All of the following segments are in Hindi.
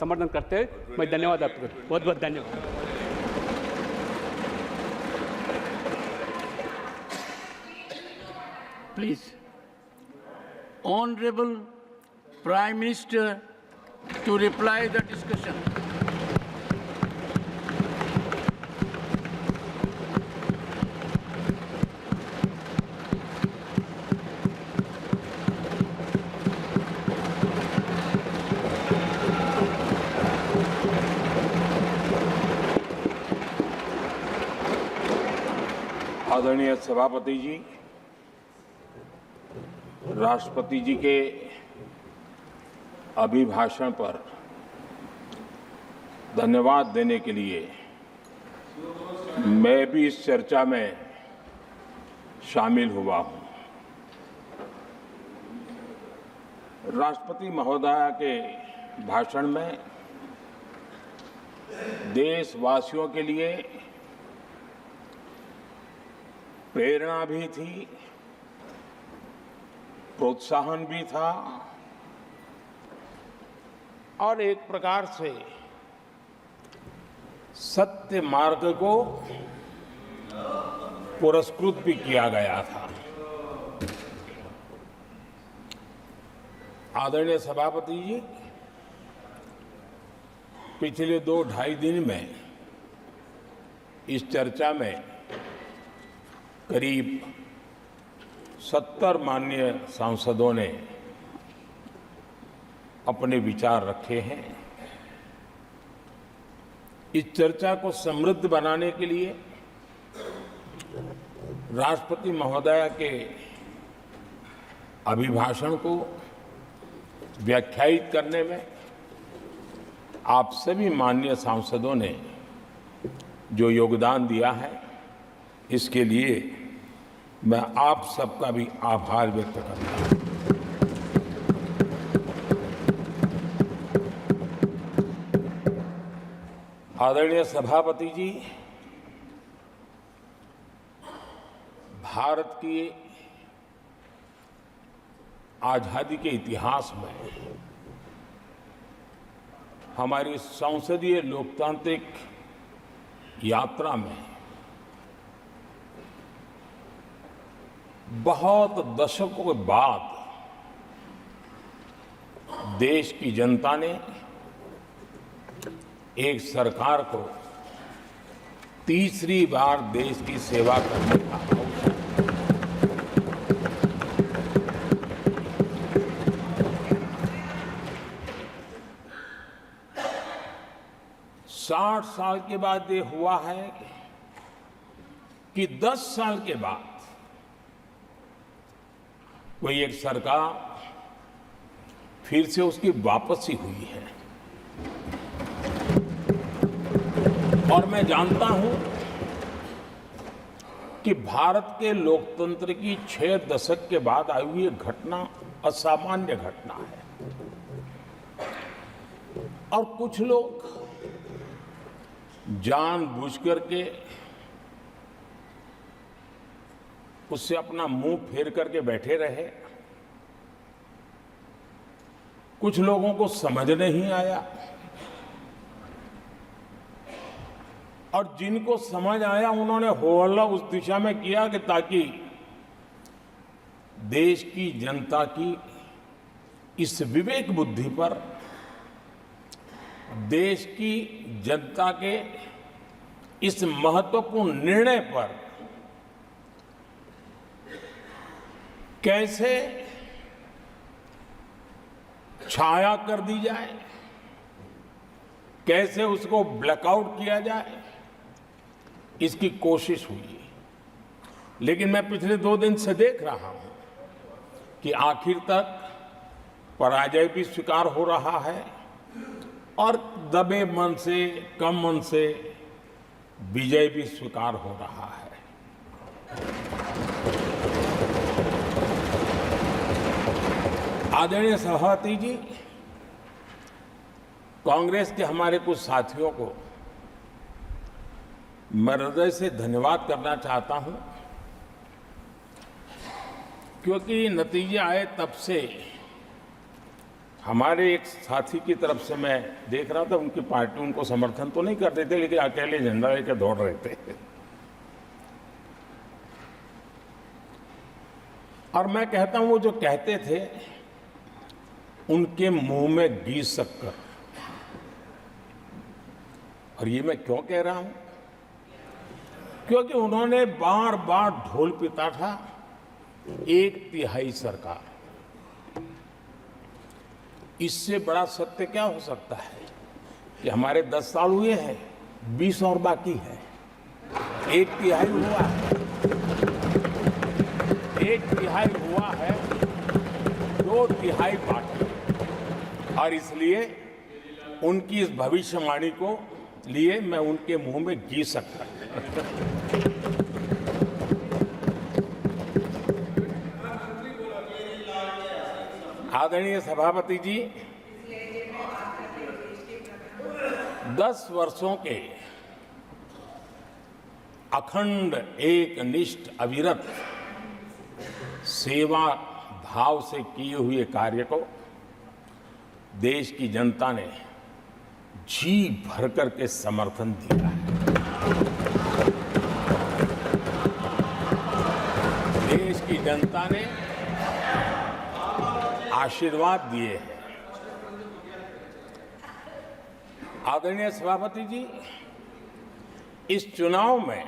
समर्थन करते हुए मैं धन्यवाद आपको बहुत बहुत धन्यवाद। Please, Honorable Prime Minister, to reply the discussion. आदरणीय सभापति जी, राष्ट्रपति जी के अभिभाषण पर धन्यवाद देने के लिए मैं भी इस चर्चा में शामिल हुआ हूं। राष्ट्रपति महोदया के भाषण में देशवासियों के लिए प्रेरणा भी थी, प्रोत्साहन भी था और एक प्रकार से सत्य मार्ग को पुरस्कृत भी किया गया था। आदरणीय सभापति जी, पिछले 2-2.5 दिन में इस चर्चा में करीब 70 माननीय सांसदों ने अपने विचार रखे हैं। इस चर्चा को समृद्ध बनाने के लिए राष्ट्रपति महोदया के अभिभाषण को व्याख्यायित करने में आप सभी माननीय सांसदों ने जो योगदान दिया है, इसके लिए मैं आप सबका भी आभार व्यक्त करता हूं। आदरणीय सभापति जी, भारत की आजादी के इतिहास में हमारी संसदीय लोकतांत्रिक यात्रा में बहुत दशकों के बाद देश की जनता ने एक सरकार को तीसरी बार देश की सेवा करने का अवसर 60 साल के बाद ये हुआ है कि 10 साल के बाद कोई एक सरकार फिर से उसकी वापसी हुई है। और मैं जानता हूं कि भारत के लोकतंत्र की 6 दशक के बाद आई हुई घटना असामान्य घटना है। और कुछ लोग जानबूझकर के उससे अपना मुंह फेर करके बैठे रहे। कुछ लोगों को समझ नहीं आया और जिनको समझ आया उन्होंने हो हल्ला उस दिशा में किया कि ताकि देश की जनता की इस विवेक बुद्धि पर, देश की जनता के इस महत्वपूर्ण निर्णय पर कैसे छाया कर दी जाए, कैसे उसको ब्लैकआउट किया जाए, इसकी कोशिश हुई। लेकिन मैं पिछले 2 दिन से देख रहा हूं कि आखिर तक पराजय भी स्वीकार हो रहा है और दबे मन से, कम मन से विजय भी स्वीकार हो रहा है। आदरणीय सभापति जी, कांग्रेस के हमारे कुछ साथियों को मैं हृदय से धन्यवाद करना चाहता हूं, क्योंकि नतीजे आए तब से हमारे एक साथी की तरफ से मैं देख रहा था, उनकी पार्टी उनको समर्थन तो नहीं करते थे, लेकिन अकेले झंडा लेकर दौड़ रहे थे। और मैं कहता हूं, वो जो कहते थे उनके मुंह में घी शक्कर। और ये मैं क्यों कह रहा हूं? क्योंकि उन्होंने बार बार ढोल पीटा था 1/3 सरकार। इससे बड़ा सत्य क्या हो सकता है कि हमारे 10 साल हुए हैं, 20 और बाकी है। 1/3 हुआ है, 1/3 हुआ है, 2/3 बाकी। और इसलिए उनकी इस भविष्यवाणी को लिए मैं उनके मुंह में घी सकता। आदरणीय सभापति जी, 10 वर्षों के अखंड एकनिष्ठ अविरत सेवा भाव से किए हुए कार्य को देश की जनता ने जी भरकर के समर्थन दिया है। देश की जनता ने आशीर्वाद दिए हैं। आदरणीय सभापति जी, इस चुनाव में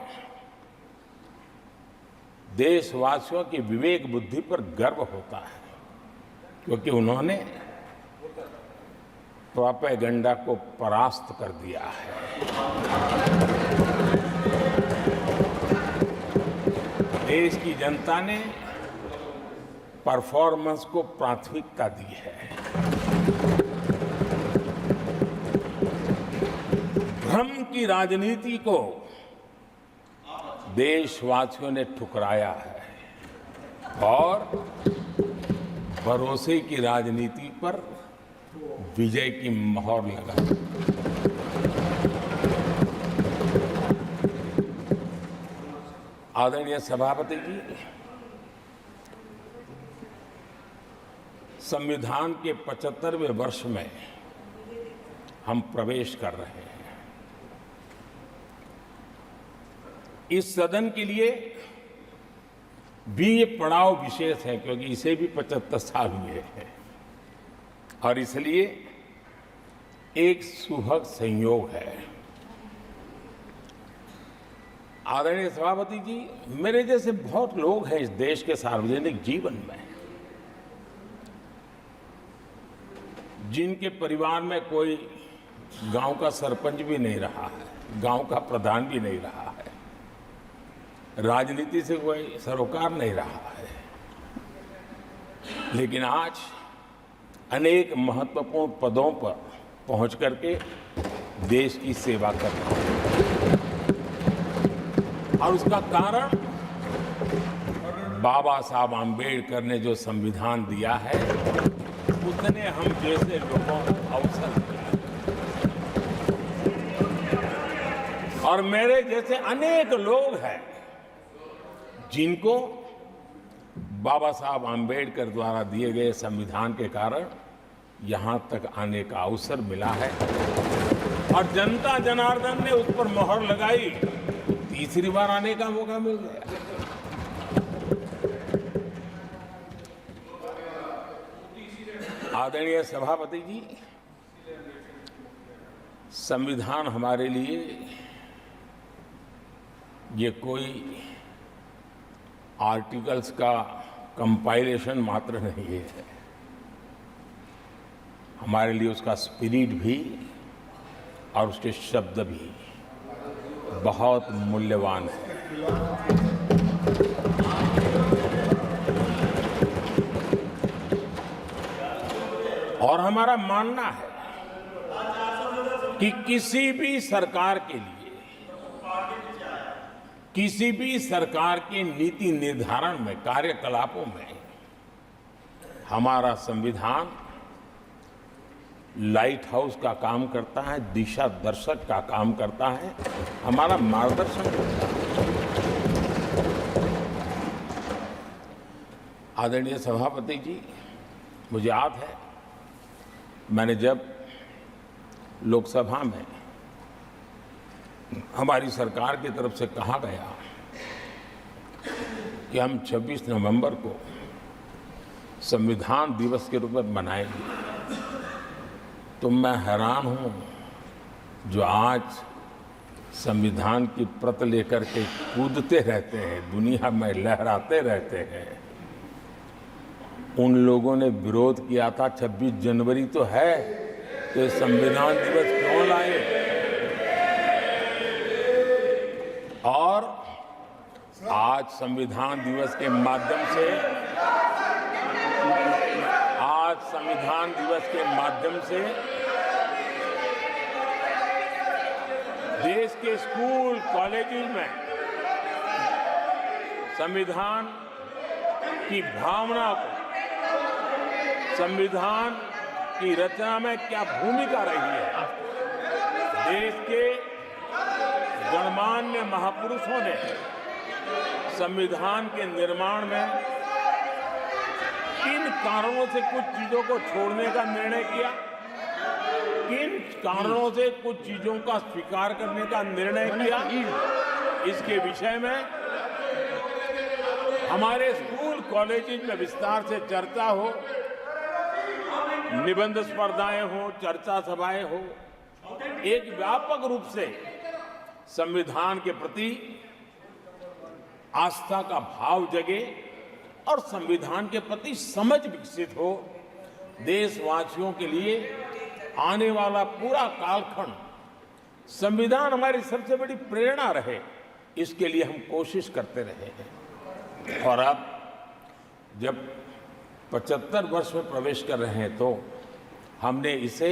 देशवासियों की विवेक बुद्धि पर गर्व होता है, क्योंकि उन्होंने प्रोपेगेंडा को परास्त कर दिया है। देश की जनता ने परफॉर्मेंस को प्राथमिकता दी है। भ्रम की राजनीति को देशवासियों ने ठुकराया है और भरोसे की राजनीति पर विजय की मोहर लगा। आदरणीय सभापति जी, संविधान के 75वें वर्ष में हम प्रवेश कर रहे हैं। इस सदन के लिए भी ये पड़ाव विशेष है, क्योंकि इसे भी 75 साल हुए हैं और इसलिए एक सुभग संयोग है। आदरणीय सभापति जी, मेरे जैसे बहुत लोग हैं इस देश के सार्वजनिक जीवन में, जिनके परिवार में कोई गांव का सरपंच भी नहीं रहा है, गांव का प्रधान भी नहीं रहा है, राजनीति से कोई सरोकार नहीं रहा है, लेकिन आज अनेक महत्वपूर्ण पदों पर पहुंच करके देश की सेवा कर रहे हैं। और उसका कारण बाबा साहब आम्बेडकर ने जो संविधान दिया है, उसने हम जैसे लोगों को अवसर दिया और मेरे जैसे अनेक लोग हैं जिनको बाबा साहब आम्बेडकर द्वारा दिए गए संविधान के कारण यहां तक आने का अवसर मिला है और जनता जनार्दन ने उस पर मोहर लगाई, तीसरी बार आने का मौका मिल गया। आदरणीय सभापति जी, संविधान हमारे लिए ये कोई आर्टिकल्स का कंपाइलेशन मात्र नहीं है, हमारे लिए उसका स्पिरिट भी और उसके शब्द भी बहुत मूल्यवान है। और हमारा मानना है कि किसी भी सरकार के लिए, किसी भी सरकार के नीति निर्धारण में, कार्यकलापों में हमारा संविधान लाइट हाउस का काम करता है, दिशा दर्शक का काम करता है, हमारा मार्गदर्शन करता है। आदरणीय सभापति जी, मुझे याद है मैंने जब लोकसभा में हमारी सरकार की तरफ से कहा गया कि हम 26 नवंबर को संविधान दिवस के रूप में मनाएंगे, तो मैं हैरान हूं जो आज संविधान की प्रत लेकर के कूदते रहते हैं, दुनिया में लहराते रहते हैं, उन लोगों ने विरोध किया था 26 जनवरी तो है, तो ये संविधान दिवस क्यों लाए? और आज संविधान दिवस के माध्यम से देश के स्कूल कॉलेजेस में संविधान की भावना को, संविधान की रचना में क्या भूमिका रही है, देश के गणमान्य महापुरुषों ने संविधान के निर्माण में किन कारणों से कुछ चीजों को छोड़ने का निर्णय किया, किन कारणों से कुछ चीजों का स्वीकार करने का निर्णय किया, इसके विषय में हमारे स्कूल कॉलेजेस में विस्तार से चर्चा हो, निबंध स्पर्धाएं हो, चर्चा सभाएं हो, एक व्यापक रूप से संविधान के प्रति आस्था का भाव जगे और संविधान के प्रति समझ विकसित हो। देशवासियों के लिए आने वाला पूरा कालखंड संविधान हमारी सबसे बड़ी प्रेरणा रहे, इसके लिए हम कोशिश करते रहे हैं। और अब जब 75 वर्ष में प्रवेश कर रहे हैं तो हमने इसे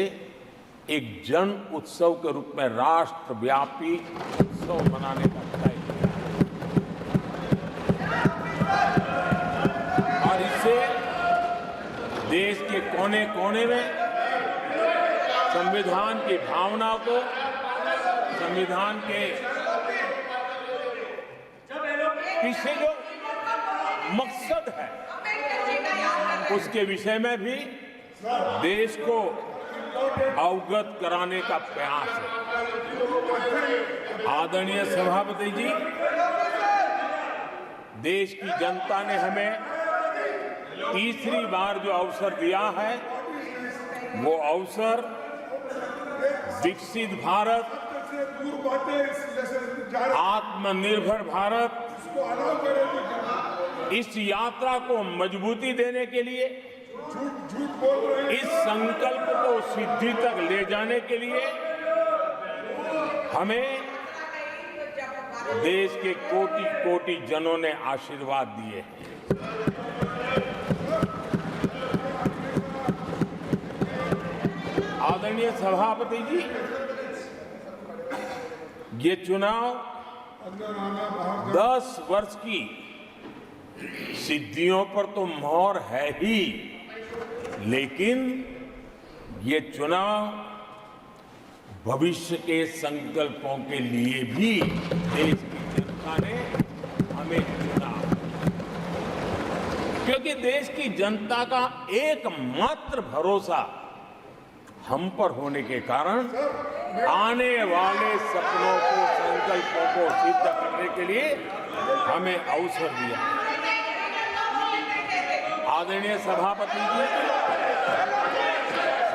एक जन उत्सव के रूप में राष्ट्रव्यापी उत्सव मनाने का तय किया और इससे देश के कोने कोने में संविधान की भावना को, संविधान के पीछे जो मकसद है उसके विषय में भी देश को अवगत कराने का प्रयास है। आदरणीय सभापति जी, देश की जनता ने हमें तीसरी बार जो अवसर दिया है, वो अवसर विकसित भारत, आत्मनिर्भर भारत, इस यात्रा को मजबूती देने के लिए, इस संकल्प को सिद्धि तक ले जाने के लिए हमें देश के कोटि कोटि जनों ने आशीर्वाद दिए हैं। आदरणीय सभापति जी, ये चुनाव 10 वर्ष की सिद्धियों पर तो मोहर है ही, लेकिन ये चुनाव भविष्य के संकल्पों के लिए भी देश की जनता ने हमें चुना, क्योंकि देश की जनता का एकमात्र भरोसा हम पर होने के कारण आने वाले सपनों को, संकल्पों को सिद्ध करने के लिए हमें अवसर दिया। आदरणीय सभापति जी,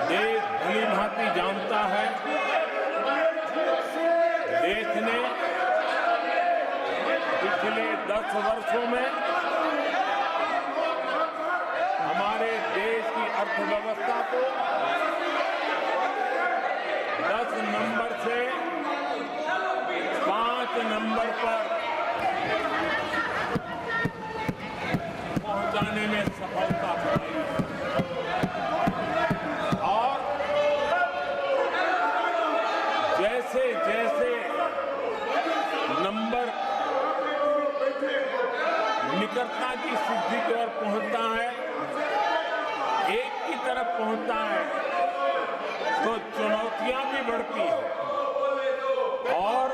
देश भली भांति जानता है, देश ने पिछले 10 वर्षों में हमारे देश की अर्थव्यवस्था को 10 नंबर से 5 नंबर पर पहुंचाने में सफलता पाई और जैसे जैसे नंबर निकटता की सिद्धि की ओर पहुंचता है, एक की तरफ पहुंचता है, तो चुनौतियां भी बढ़ती हैं और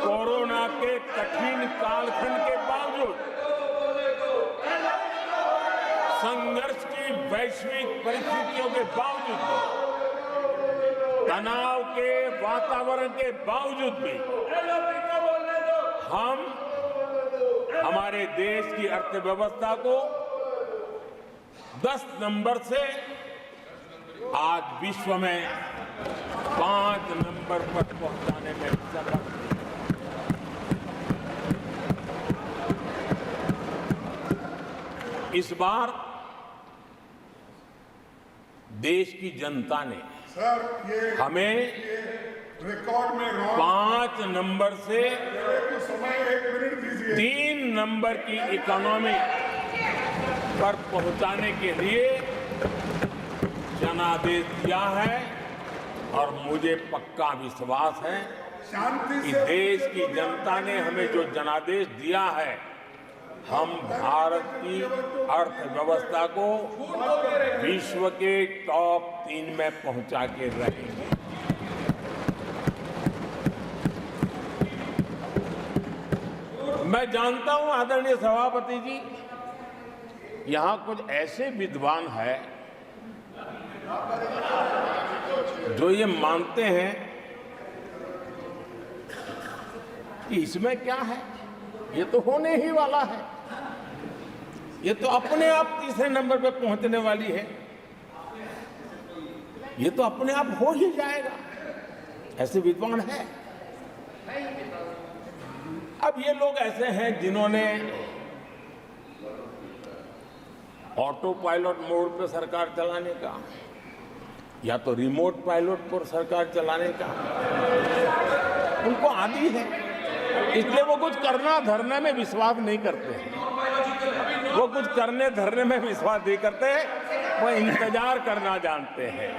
कोरोना के कठिन कालखंड के बावजूद संघर्ष की वैश्विक परिस्थितियों के बावजूद भी, तनाव के वातावरण के बावजूद भी हम हमारे देश की अर्थव्यवस्था को 10 नंबर से आज विश्व में 5 नंबर पर पहुंचाने में सफल हुए। इस बार देश की जनता ने हमें रिकॉर्ड में 5 नंबर से समय 1 मिनट दीजिए। 3 नंबर की इकोनॉमी पर पहुंचाने के लिए जनादेश दिया है और मुझे पक्का विश्वास है शांति कि से देश की जनता ने हमें जो जनादेश दिया है, हम भारत की अर्थव्यवस्था को विश्व के टॉप 3 में पहुंचा के रहेंगे। मैं जानता हूं आदरणीय सभापति जी, यहां कुछ ऐसे विद्वान हैं जो ये मानते हैं कि इसमें क्या है, ये तो होने ही वाला है, ये तो अपने आप तीसरे नंबर पे पहुंचने वाली है, ये तो अपने आप हो ही जाएगा, ऐसे विद्वान हैं। अब ये लोग ऐसे हैं जिन्होंने ऑटो पायलट मोड पे सरकार चलाने का या तो रिमोट पायलट पर सरकार चलाने का उनको आदी है, इसलिए वो कुछ करना धरने में विश्वास नहीं करते हैं। वो कुछ करने धरने में विश्वास नहीं करते, वो इंतजार करना जानते हैं।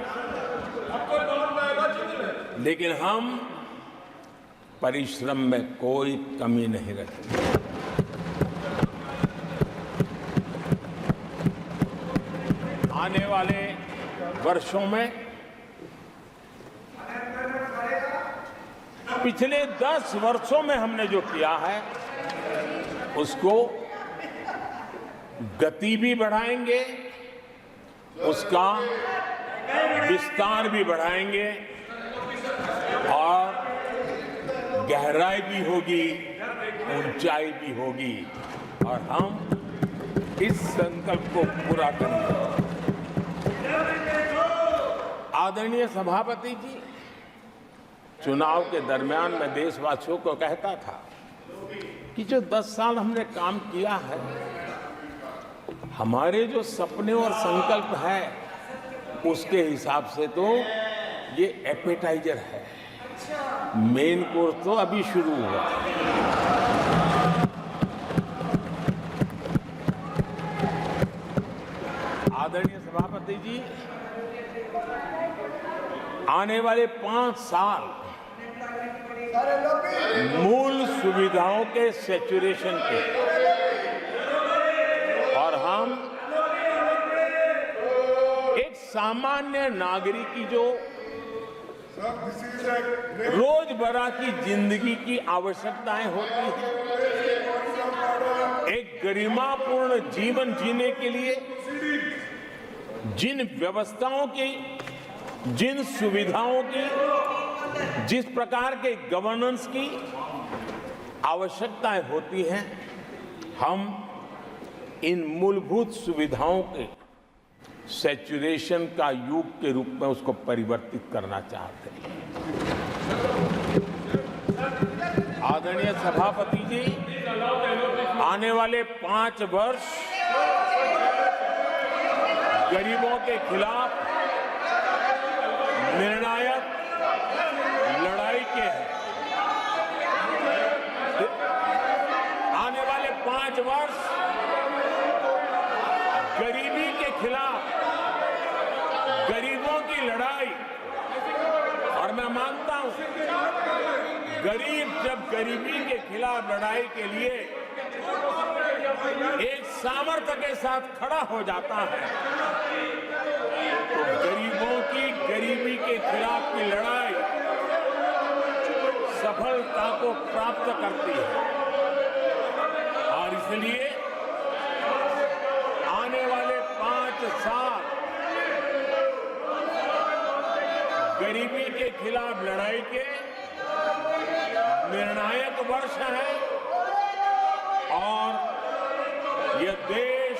लेकिन हम परिश्रम में कोई कमी नहीं रखते। आने वाले वर्षों में पिछले 10 वर्षों में हमने जो किया है उसको गति भी बढ़ाएंगे, उसका विस्तार भी बढ़ाएंगे और गहराई भी होगी, ऊंचाई भी होगी और हम इस संकल्प को पूरा करेंगे। आदरणीय सभापति जी, चुनाव के दरमियान मैं देशवासियों को कहता था कि जो 10 साल हमने काम किया है, हमारे जो सपने और संकल्प है उसके हिसाब से तो ये एपेटाइजर है, मेन कोर्स तो अभी शुरू हुआ। आदरणीय सभापति जी, आने वाले 5 साल मूल सुविधाओं के सैचुरेशन के और हम एक सामान्य नागरिक की जो रोजमर्रा की जिंदगी की आवश्यकताएं होती हैं, एक गरिमापूर्ण जीवन जीने के लिए जिन व्यवस्थाओं की, जिन सुविधाओं की, जिस प्रकार के गवर्नेंस की आवश्यकताएं होती हैं, हम इन मूलभूत सुविधाओं के सैचुरेशन का युग के रूप में उसको परिवर्तित करना चाहते हैं। आदरणीय सभापति जी, आने वाले 5 वर्ष गरीबों के खिलाफ निर्णायक लड़ाई के हैं। आने वाले 5 वर्ष गरीबी के खिलाफ गरीबों की लड़ाई, और मैं मानता हूं गरीब जब गरीबी के खिलाफ लड़ाई के लिए एक सामर्थ्य के साथ खड़ा हो जाता है तो गरीबों की गरीबी के खिलाफ की लड़ाई सफलता को प्राप्त करती है। और इसलिए आने वाले 5 साल गरीबी के खिलाफ लड़ाई के निर्णायक वर्ष है और यह देश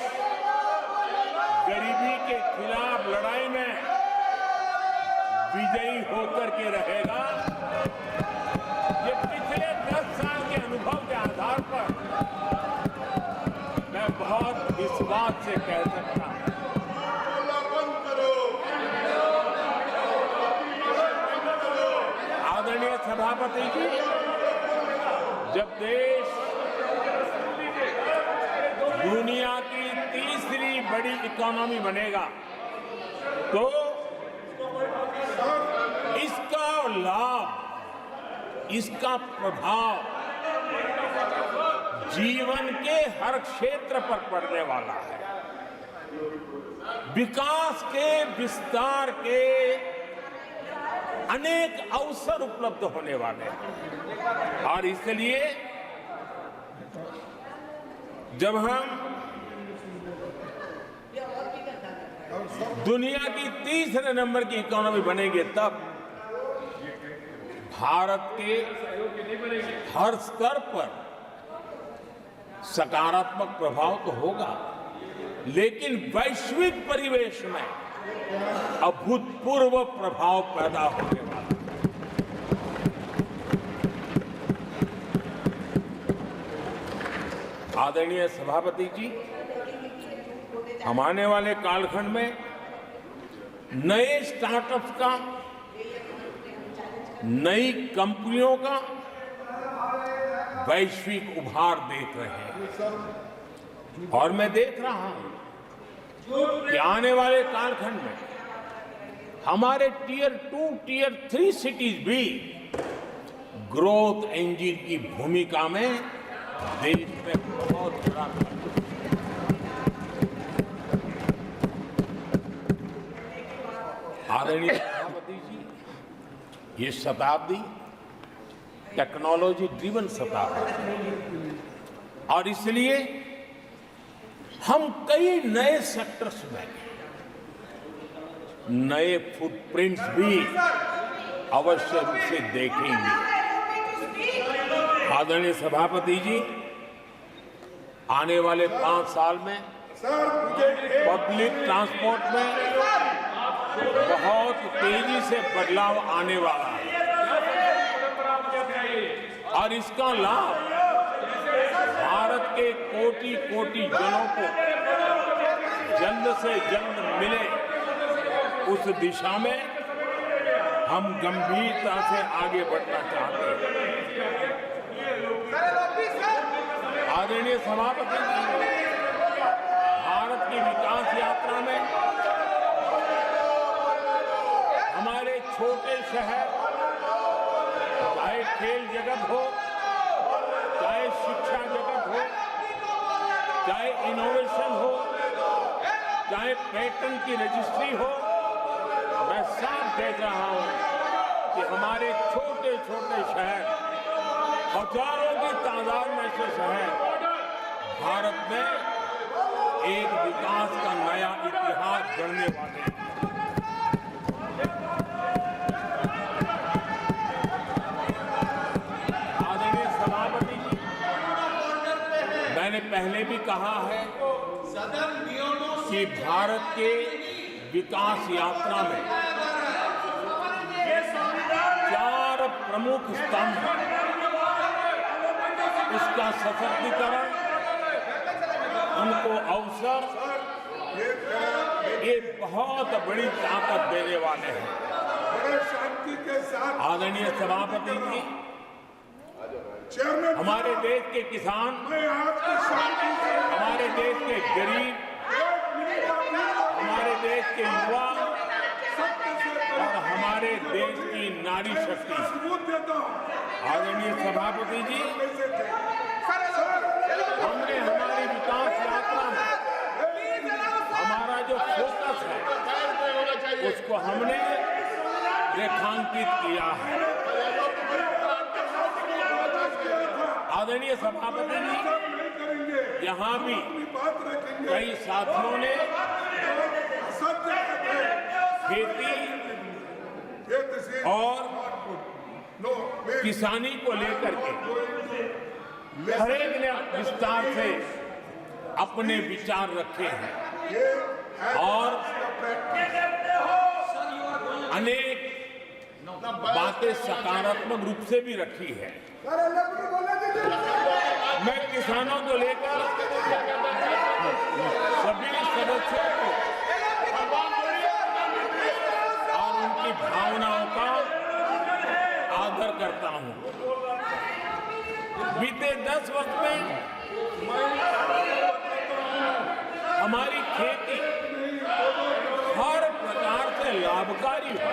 गरीबी के खिलाफ लड़ाई में विजयी होकर के रहेगा। ये पिछले 10 साल के अनुभव के आधार पर मैं बहुत विश्वास से कह सकता हूं। आदरणीय सभापति जी, जब देश दुनिया की तीसरी बड़ी इकोनॉमी बनेगा तो इसका लाभ, इसका प्रभाव जीवन के हर क्षेत्र पर पड़ने वाला है। विकास के विस्तार के अनेक अवसर उपलब्ध होने वाले हैं और इसलिए जब हम दुनिया की तीसरे नंबर की इकोनॉमी बनेंगे तब भारत के हर स्तर पर सकारात्मक प्रभाव तो होगा, लेकिन वैश्विक परिवेश में अभूतपूर्व प्रभाव पैदा होने वाला है। आदरणीय सभापति जी, हम आने वाले कालखंड में नए स्टार्टअप्स का, नई कंपनियों का वैश्विक उभार देख रहे हैं और मैं देख रहा हूं कि आने वाले कालखंड में हमारे टियर 2, टियर 3 सिटीज भी ग्रोथ इंजन की भूमिका में देश में बहुत बड़ा आदरणीय सभापति जी, ये शताब्दी टेक्नोलॉजी ड्रिवन शताब्दी है और इसलिए हम कई नए सेक्टर्स में नए फुटप्रिंट्स भी अवश्य रूप से देखेंगे। आदरणीय सभापति जी, आने वाले 5 साल में पब्लिक ट्रांसपोर्ट में बहुत तेजी से बदलाव आने वाला है और इसका लाभ भारत के कोटि-कोटि जनों को जल्द से जल्द मिले, उस दिशा में हम गंभीरता से आगे बढ़ना चाहते हैं। आदरणीय सभापति जी, भारत की विकास यात्रा में हमारे छोटे शहर, चाहे खेल जगत हो, चाहे शिक्षा जगत हो, चाहे इनोवेशन हो, चाहे पेटेंट की रजिस्ट्री हो, मैं साफ देख रहा हूं कि हमारे छोटे छोटे शहर, हजारों की तादाद में से शहर भारत में एक विकास का नया इतिहास गढ़ने वाले हैं। आदरणीय सभापति जी, मैंने पहले भी कहा है कि भारत के विकास यात्रा में 4 प्रमुख स्तंभ, उसका सशक्तिकरण, उनको अवसर, ये बहुत बड़ी ताकत देने वाले हैं। आदरणीय सभापति जी, हमारे देश के किसान, हमारे देश के गरीब, हमारे देश के युवा और हमारे देश की नारी शक्ति, आदरणीय सभापति जी, हमने हमारी विकास यात्रा में हमारा जो फोकस है उसको हमने रेखांकित किया है। आदरणीय सभापति जी, यहाँ भी कई साथियों ने खेती और No, wait. किसानी को लेकर के हर एक ने विस्तार से अपने विचार रखे हैं और अनेक बातें सकारात्मक रूप से भी रखी है। मैं किसानों को लेकर सभी सदस्यों को और उनकी भावनाओं का आदर करता हूं। बीते 10 वर्ष में हमारी खेती हर प्रकार से लाभकारी हो,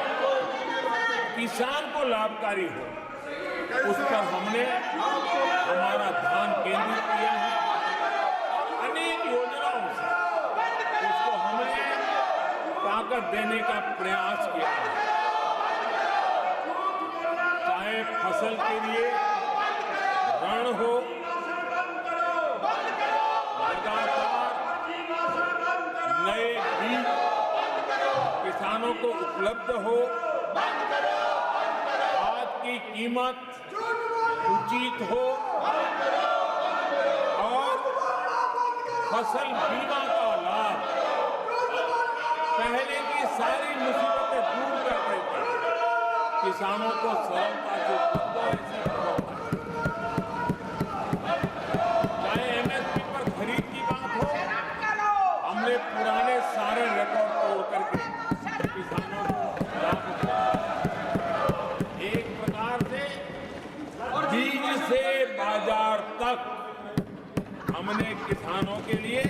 किसान को लाभकारी हो, उस पर हमने हमारा ध्यान केंद्रित किया है। अनेक योजनाओं से उसको हमने ताकत देने का प्रयास किया है। चाहे फसल के लिए ऋण हो, लगातार नए बीज किसानों को उपलब्ध हो, खाद की कीमत उचित हो और फसल बीमा का लाभ पहले की सारी मुसीबतें दूर कर देते किसानों को सरलता से उपलब्ध हो। चाहे एमएसपी पर खरीद की बात हो, हमने पुराने सारे रिकॉर्ड तोड़ करके किसानों को लाभ दिया। एक प्रकार से बीज से बाजार तक हमने किसानों के लिए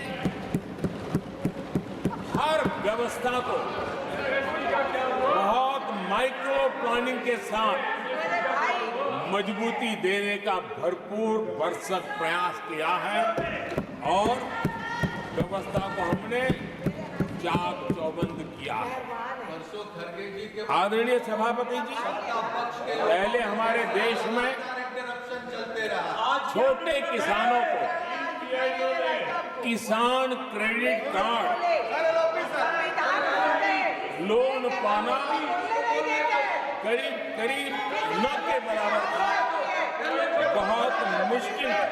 हर व्यवस्था को बहुत माइक्रो प्लानिंग के साथ मजबूती देने का भरपूर भरसक प्रयास किया है और व्यवस्था को हमने चाक चौबंद किया है। आदरणीय सभापति जी, पहले हमारे देश में छोटे किसानों को किसान क्रेडिट कार्ड लोन पाना करीब करीब न के बराबर था, बहुत मुश्किल था।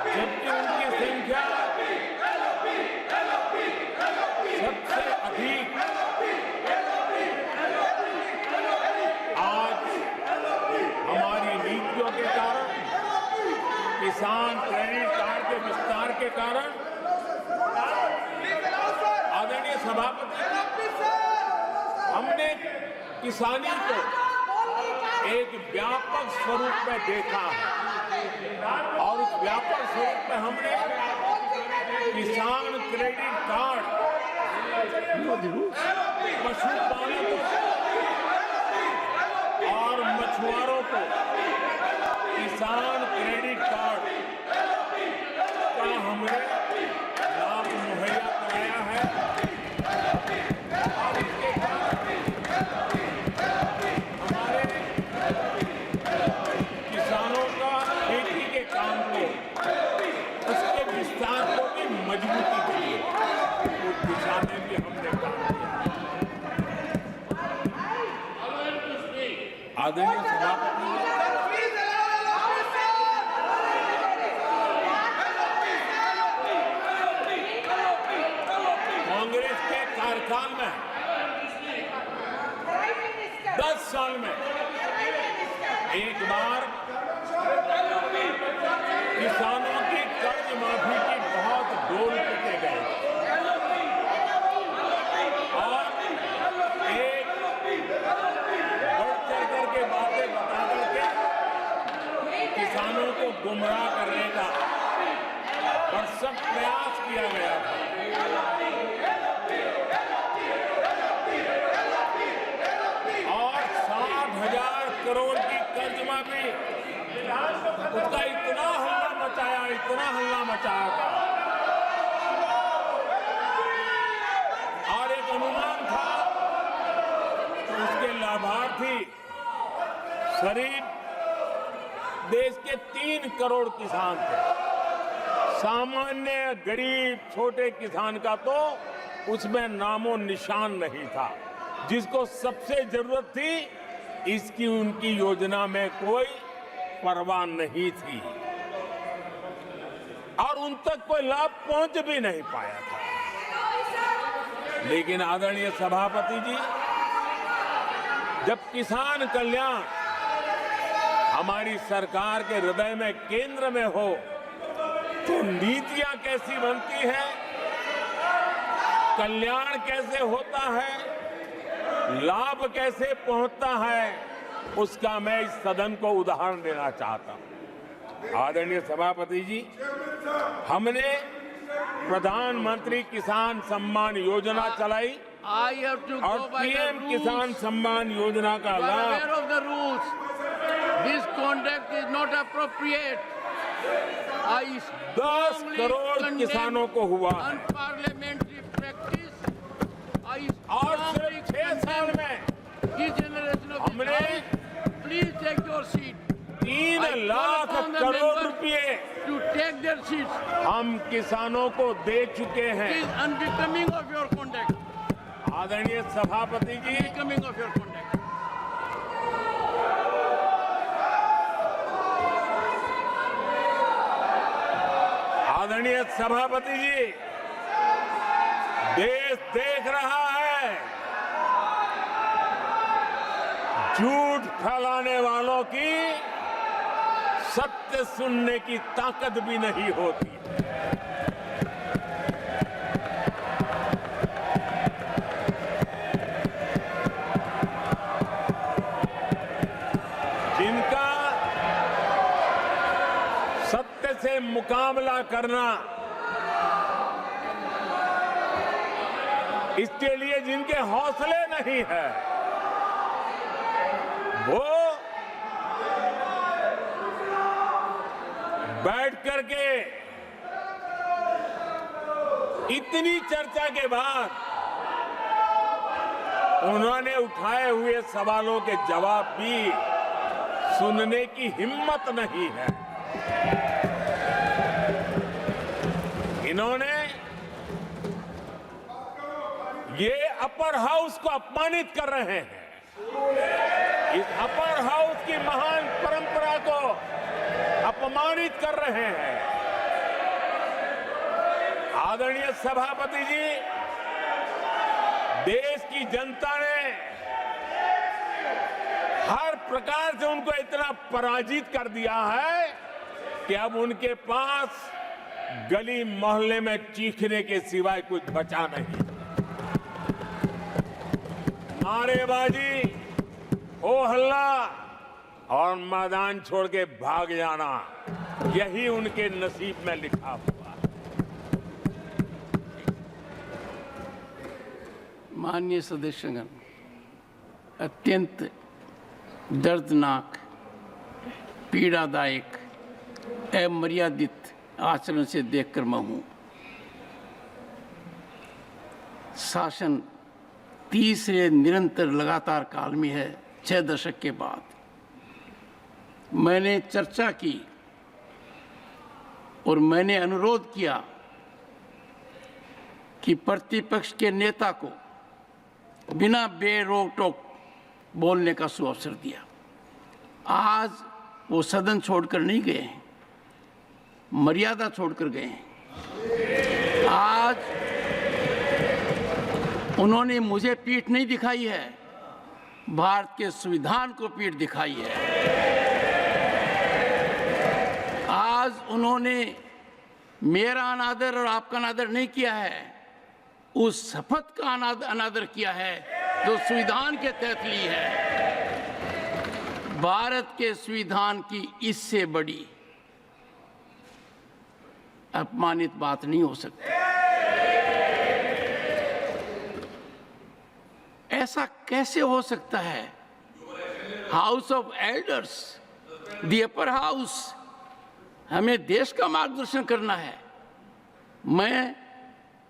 जबकि उनकी संख्या सबसे अधिक आज हमारी नीतियों के कारण, किसान क्रेडिट कार्ड के विस्तार के कारण, आदरणीय सभापति, हमने किसानी को एक व्यापक स्वरूप में देखा है और उस व्यापक स्वरूप में हमने किसान क्रेडिट कार्ड पशुपालकों और मछुआरों को किसान क्रेडिट कार्ड का हमने लाभ मुहैया कराया है और इसके कारण हमारे किसानों का खेती के काम को, उसके विस्तार को भी मजबूती दी है। उस दिशा में भी हमने काम किया। आदरणीय सभापति, कांग्रेस के कार्यकाल में 10 साल में एक बार किसानों की कर्ज माफी की बहुत डोल पिटे गए और एक बढ़ चढ़ करके बातें बता करके किसानों को गुमराह करने का भरसक प्रयास किया गया था। और 60,000 करोड़ की कर्ज माफी, उसका इतना हल्ला मचाया था और एक अनुमान था तो उसके लाभार्थी करीब देश के 3 करोड़ किसान थे। सामान्य गरीब छोटे किसान का तो उसमें नामो निशान नहीं था। जिसको सबसे जरूरत थी, इसकी उनकी योजना में कोई परवाह नहीं थी और उन तक कोई लाभ पहुंच भी नहीं पाया था। लेकिन आदरणीय सभापति जी, जब किसान कल्याण हमारी सरकार के हृदय में, केंद्र में हो, तो नीतियां कैसी बनती है, कल्याण कैसे होता है, लाभ कैसे पहुंचता है, उसका मैं इस सदन को उदाहरण देना चाहता हूं। आदरणीय सभापति जी, हमने प्रधानमंत्री किसान सम्मान योजना चलाई I have to और go by the PM rules. किसान सम्मान योजना का You are लाभ aware of the rules. This conduct is not appropriate. I 10 strongly crore condemn किसानों को हुआ है unparliamentary practice. I और strongly सिर्फ 6 साल condemn में this generation of हमने the House. Please take your seat. 3 I call lakh upon the crore members रुपए to take their seats. हम किसानों को दे चुके It हैं। is unbecoming of your conduct. आदरणीय सभापति जी, Unbecoming of your conduct. आदरणीय सभापति जी, देश देख रहा है, झूठ फैलाने वालों की सत्य सुनने की ताकत भी नहीं होती। जिनका सत्य से मुकाबला करना, इसके लिए जिनके हौसले नहीं है, वो बैठ करके इतनी चर्चा के बाद उन्होंने उठाए हुए सवालों के जवाब भी सुनने की हिम्मत नहीं है। इन्होंने ये अपर हाउस को अपमानित कर रहे हैं। इस अपर हाउस की महान परंपरा को अपमानित कर रहे हैं। आदरणीय सभापति जी, देश की जनता ने हर प्रकार से उनको इतना पराजित कर दिया है कि अब उनके पास गली मोहल्ले में चीखने के सिवाय कुछ बचा नहीं। नारेबाजी, हो हल्ला और मैदान छोड़ के भाग जाना, यही उनके नसीब में लिखा हुआ है। माननीय सदस्यगण, अत्यंत दर्दनाक, पीड़ादायक, अमर्यादित आचरण से देखकर मैं हूं। शासन तीसरे निरंतर लगातार काल में है। 6 दशक के बाद मैंने चर्चा की और मैंने अनुरोध किया कि प्रतिपक्ष के नेता को बिना बेरोक टोक बोलने का सुअवसर दिया। आज वो सदन छोड़कर नहीं गए हैं, मर्यादा छोड़कर गए हैं। आज उन्होंने मुझे पीठ नहीं दिखाई है, भारत के संविधान को पीठ दिखाई है। आज उन्होंने मेरा अनादर और आपका अनादर नहीं किया है, उस शपथ का अनादर किया है जो संविधान के तहत ली है। भारत के संविधान की इससे बड़ी अपमानित बात नहीं हो सकती। ऐसा कैसे हो सकता है? House of elders, the upper house, हमें देश का मार्गदर्शन करना है। मैं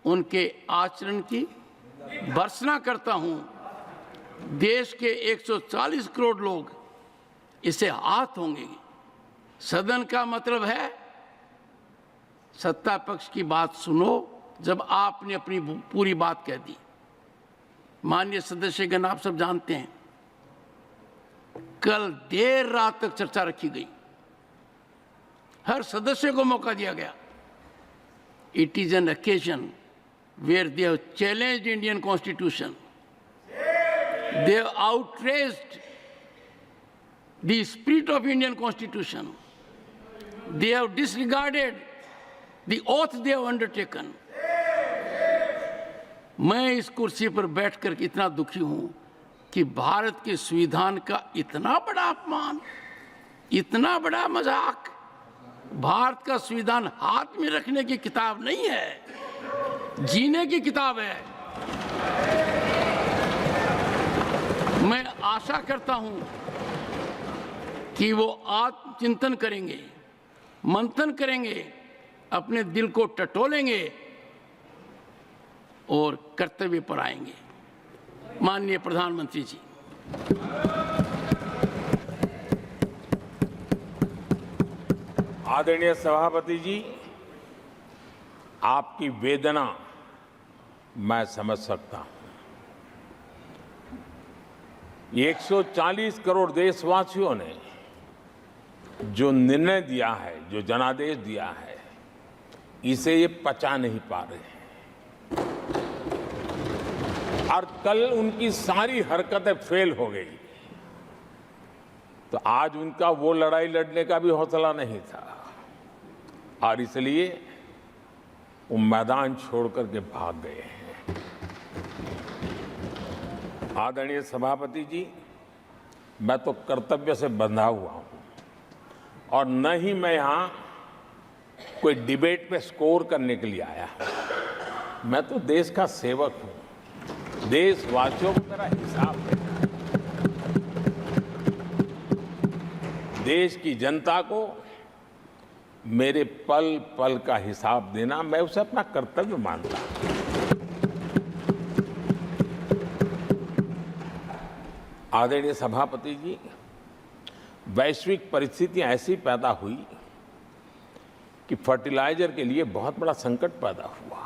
उनके आचरण की भर्त्सना करता हूं। देश के 140 करोड़ लोग इसे हाथ होंगे। सदन का मतलब है सत्ता पक्ष की बात सुनो, जब आपने अपनी पूरी बात कह दी। माननीय सदस्यगण, आप सब जानते हैं कल देर रात तक चर्चा रखी गई, हर सदस्य को मौका दिया गया। It is an occasion where they have challenged Indian Constitution. They have outraged the spirit of Indian Constitution. They have disregarded the oath they have undertaken. मैं इस कुर्सी पर बैठकर इतना दुखी हूं कि भारत के संविधान का इतना बड़ा अपमान, इतना बड़ा मजाक। भारत का संविधान हाथ में रखने की किताब नहीं है, जीने की किताब है। मैं आशा करता हूं कि वो आत्मचिंतन करेंगे, मंथन करेंगे, अपने दिल को टटोलेंगे और कर्तव्य पर आएंगे। माननीय प्रधानमंत्री जी, आदरणीय सभापति जी, आपकी वेदना मैं समझ सकता हूं। 140 करोड़ देशवासियों ने जो निर्णय दिया है, जो जनादेश दिया है, इसे ये पचा नहीं पा रहे हैं और कल उनकी सारी हरकतें फेल हो गई। तो आज उनका वो लड़ाई लड़ने का भी हौसला नहीं था और इसलिए वो मैदान छोड़ करके भाग गए हैं। आदरणीय सभापति जी, मैं तो कर्तव्य से बंधा हुआ हूं और न ही मैं यहां कोई डिबेट पे स्कोर करने के लिए आया हूं। मैं तो देश का सेवक हूं, देशवासियों को मेरा हिसाब है। देश की जनता को मेरे पल पल का हिसाब देना, मैं उसे अपना कर्तव्य मानता हूं। आदरणीय सभापति जी, वैश्विक परिस्थितियां ऐसी पैदा हुई कि फर्टिलाइजर के लिए बहुत बड़ा संकट पैदा हुआ।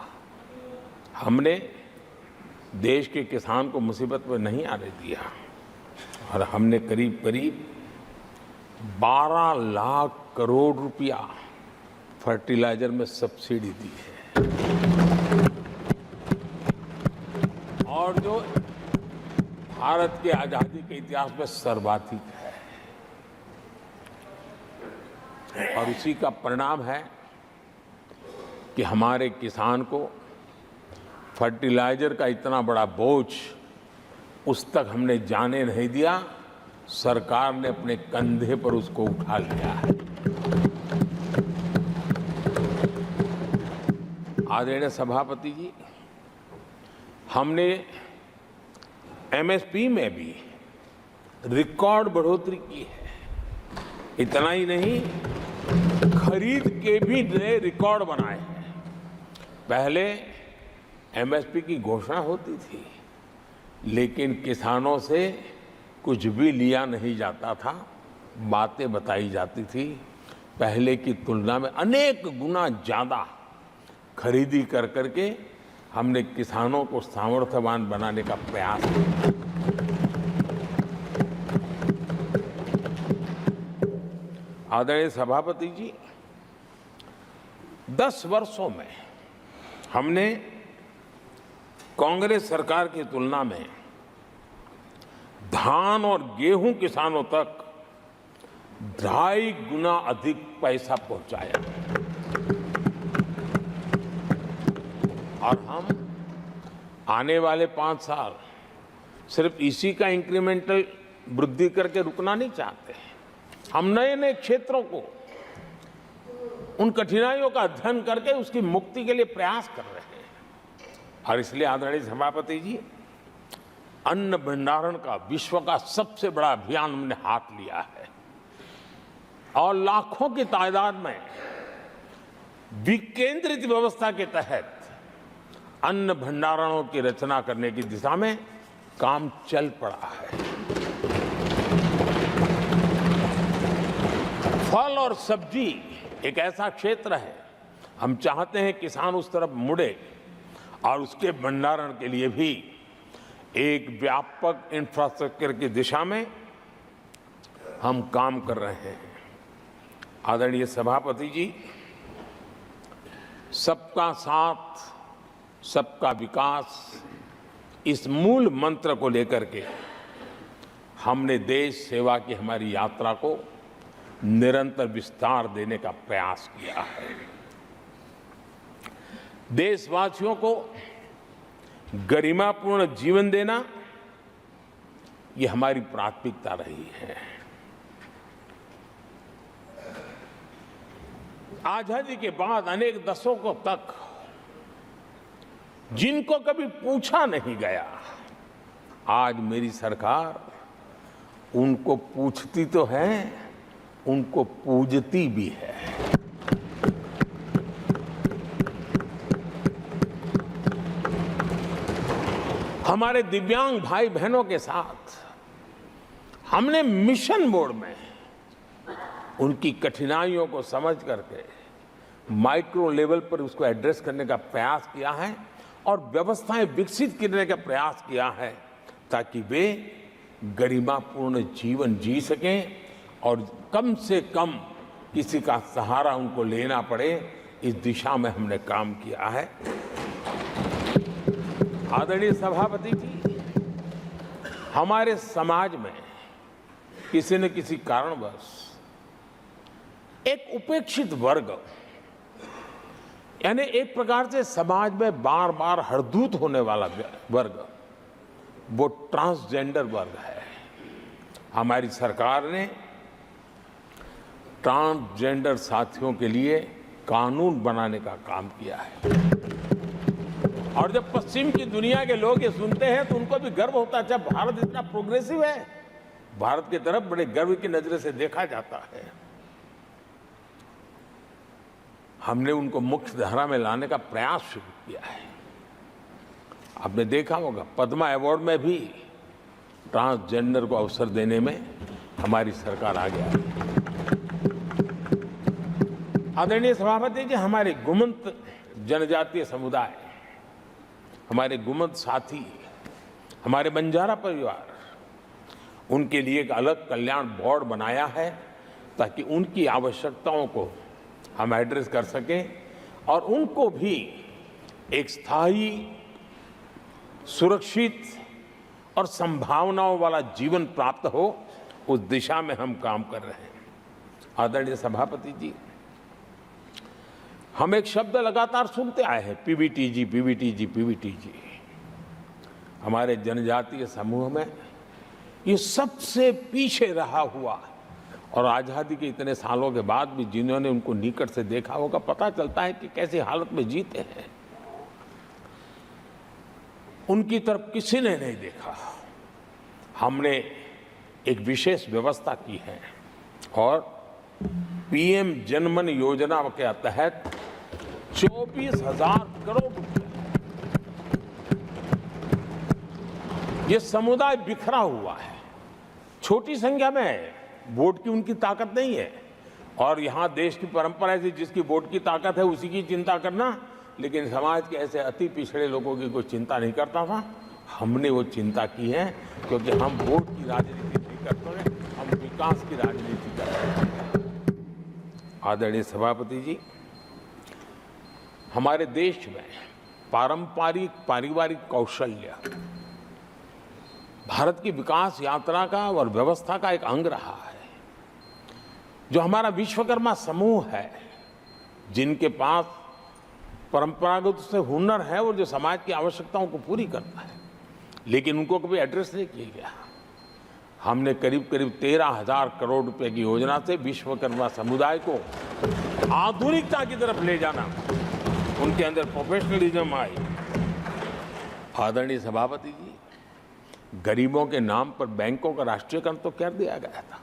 हमने देश के किसान को मुसीबत में नहीं आने दिया और हमने करीब करीब 12 लाख करोड़ रुपया फर्टिलाइजर में सब्सिडी दी है और जो भारत के आजादी के इतिहास में सर्वाधिक है। और उसी का परिणाम है कि हमारे किसान को फर्टिलाइजर का इतना बड़ा बोझ उस तक हमने जाने नहीं दिया। सरकार ने अपने कंधे पर उसको उठा लिया है। आदरणीय सभापति जी, हमने एमएसपी में भी रिकॉर्ड बढ़ोतरी की है। इतना ही नहीं, खरीद के भी नए रिकॉर्ड बनाए हैं। पहले एमएसपी की घोषणा होती थी लेकिन किसानों से कुछ भी लिया नहीं जाता था, बातें बताई जाती थी। पहले की तुलना में अनेक गुना ज्यादा खरीदी कर करके हमने किसानों को सामर्थ्यवान बनाने का प्रयास किया। आदरणीय सभापति जी, 10 वर्षों में हमने कांग्रेस सरकार की तुलना में धान और गेहूं किसानों तक 2.5 गुना अधिक पैसा पहुंचाया और हम आने वाले 5 साल सिर्फ इसी का इंक्रीमेंटल वृद्धि करके रुकना नहीं चाहते। हम नए नए क्षेत्रों को, उन कठिनाइयों का अध्ययन करके उसकी मुक्ति के लिए प्रयास कर रहे हैं। और इसलिए आदरणीय सभापति जी, अन्न भंडारण का विश्व का सबसे बड़ा अभियान हमने हाथ लिया है और लाखों की तादाद में विकेंद्रित व्यवस्था के तहत अन्न भंडारणों की रचना करने की दिशा में काम चल पड़ा है। फल और सब्जी एक ऐसा क्षेत्र है, हम चाहते हैं किसान उस तरफ मुड़े और उसके भंडारण के लिए भी एक व्यापक इंफ्रास्ट्रक्चर की दिशा में हम काम कर रहे हैं। आदरणीय सभापति जी, सबका साथ सबका विकास इस मूल मंत्र को लेकर के हमने देश सेवा की हमारी यात्रा को निरंतर विस्तार देने का प्रयास किया है। देशवासियों को गरिमापूर्ण जीवन देना ये हमारी प्राथमिकता रही है। आजादी के बाद अनेक दशकों तक जिनको कभी पूछा नहीं गया, आज मेरी सरकार उनको पूछती तो है, उनको पूजती भी है। हमारे दिव्यांग भाई बहनों के साथ हमने मिशन मोड में उनकी कठिनाइयों को समझ करके माइक्रो लेवल पर उसको एड्रेस करने का प्रयास किया है और व्यवस्थाएं विकसित करने का प्रयास किया है ताकि वे गरिमापूर्ण जीवन जी सकें और कम से कम किसी का सहारा उनको लेना पड़े, इस दिशा में हमने काम किया है। आदरणीय सभापति जी, हमारे समाज में किसी न किसी कारणवश एक उपेक्षित वर्ग, यानी एक प्रकार से समाज में बार बार हरदूत होने वाला वर्ग, वो ट्रांसजेंडर वर्ग है। हमारी सरकार ने ट्रांसजेंडर साथियों के लिए कानून बनाने का काम किया है और जब पश्चिम की दुनिया के लोग ये सुनते हैं तो उनको भी गर्व होता है। जब भारत इतना प्रोग्रेसिव है, भारत की तरफ बड़े गर्व की नजर से देखा जाता है। हमने उनको मुख्य धारा में लाने का प्रयास शुरू किया है। आपने देखा होगा पद्मा अवार्ड में भी ट्रांसजेंडर को अवसर देने में हमारी सरकार आगे आई। आदरणीय सभापति जी, हमारे गुमंत जनजातीय समुदाय, हमारे गुमंत साथी, हमारे बंजारा परिवार, उनके लिए एक अलग कल्याण बोर्ड बनाया है ताकि उनकी आवश्यकताओं को हम एड्रेस कर सकें और उनको भी एक स्थायी, सुरक्षित और संभावनाओं वाला जीवन प्राप्त हो, उस दिशा में हम काम कर रहे हैं। आदरणीय सभापति जी, हम एक शब्द लगातार सुनते आए हैं, पीवीटीजी, पीवीटीजी, पीवीटीजी। हमारे जनजातीय समूह में ये सबसे पीछे रहा हुआ और आज़ादी के इतने सालों के बाद भी जिन्होंने उनको निकट से देखा होगा, पता चलता है कि कैसी हालत में जीते हैं। उनकी तरफ किसी ने नहीं देखा। हमने एक विशेष व्यवस्था की है और पीएम जनमन योजना के तहत 24,000 करोड़ रुपए, ये समुदाय बिखरा हुआ है, छोटी संख्या में है, वोट की उनकी ताकत नहीं है और यहाँ देश की परंपरा है जिसकी वोट की ताकत है उसी की चिंता करना, लेकिन समाज के ऐसे अति पिछड़े लोगों की कोई चिंता नहीं करता था। हमने वो चिंता की है क्योंकि हम वोट की राजनीति नहीं करते हैं, हम विकास की राजनीति करते हैं। आदरणीय सभापति जी, हमारे देश में पारंपरिक पारिवारिक कौशल्य भारत की विकास यात्रा का और व्यवस्था का एक अंग रहा है। जो हमारा विश्वकर्मा समूह है, जिनके पास परंपरागत से हुनर है और जो समाज की आवश्यकताओं को पूरी करता है, लेकिन उनको कभी एड्रेस नहीं किया गया। हमने करीब करीब 13,000 करोड़ रुपए की योजना से विश्वकर्मा समुदाय को आधुनिकता की तरफ ले जाना, उनके अंदर प्रोफेशनलिज्म आई। आदरणीय सभापति जी, गरीबों के नाम पर बैंकों का राष्ट्रीयकरण तो कर दिया गया था,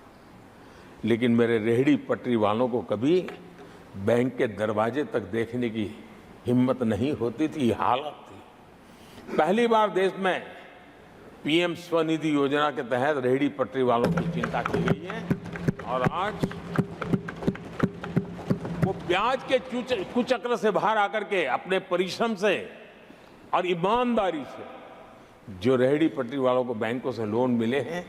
लेकिन मेरे रेहड़ी पटरी वालों को कभी बैंक के दरवाजे तक देखने की हिम्मत नहीं होती थी, ये हालत थी। पहली बार देश में पीएम स्वनिधि योजना के तहत रेहड़ी पटरी वालों की चिंता की गई है और आज वो ब्याज के कुचक्र से बाहर आकर के अपने परिश्रम से और ईमानदारी से जो रेहड़ी पटरी वालों को बैंकों से लोन मिले हैं,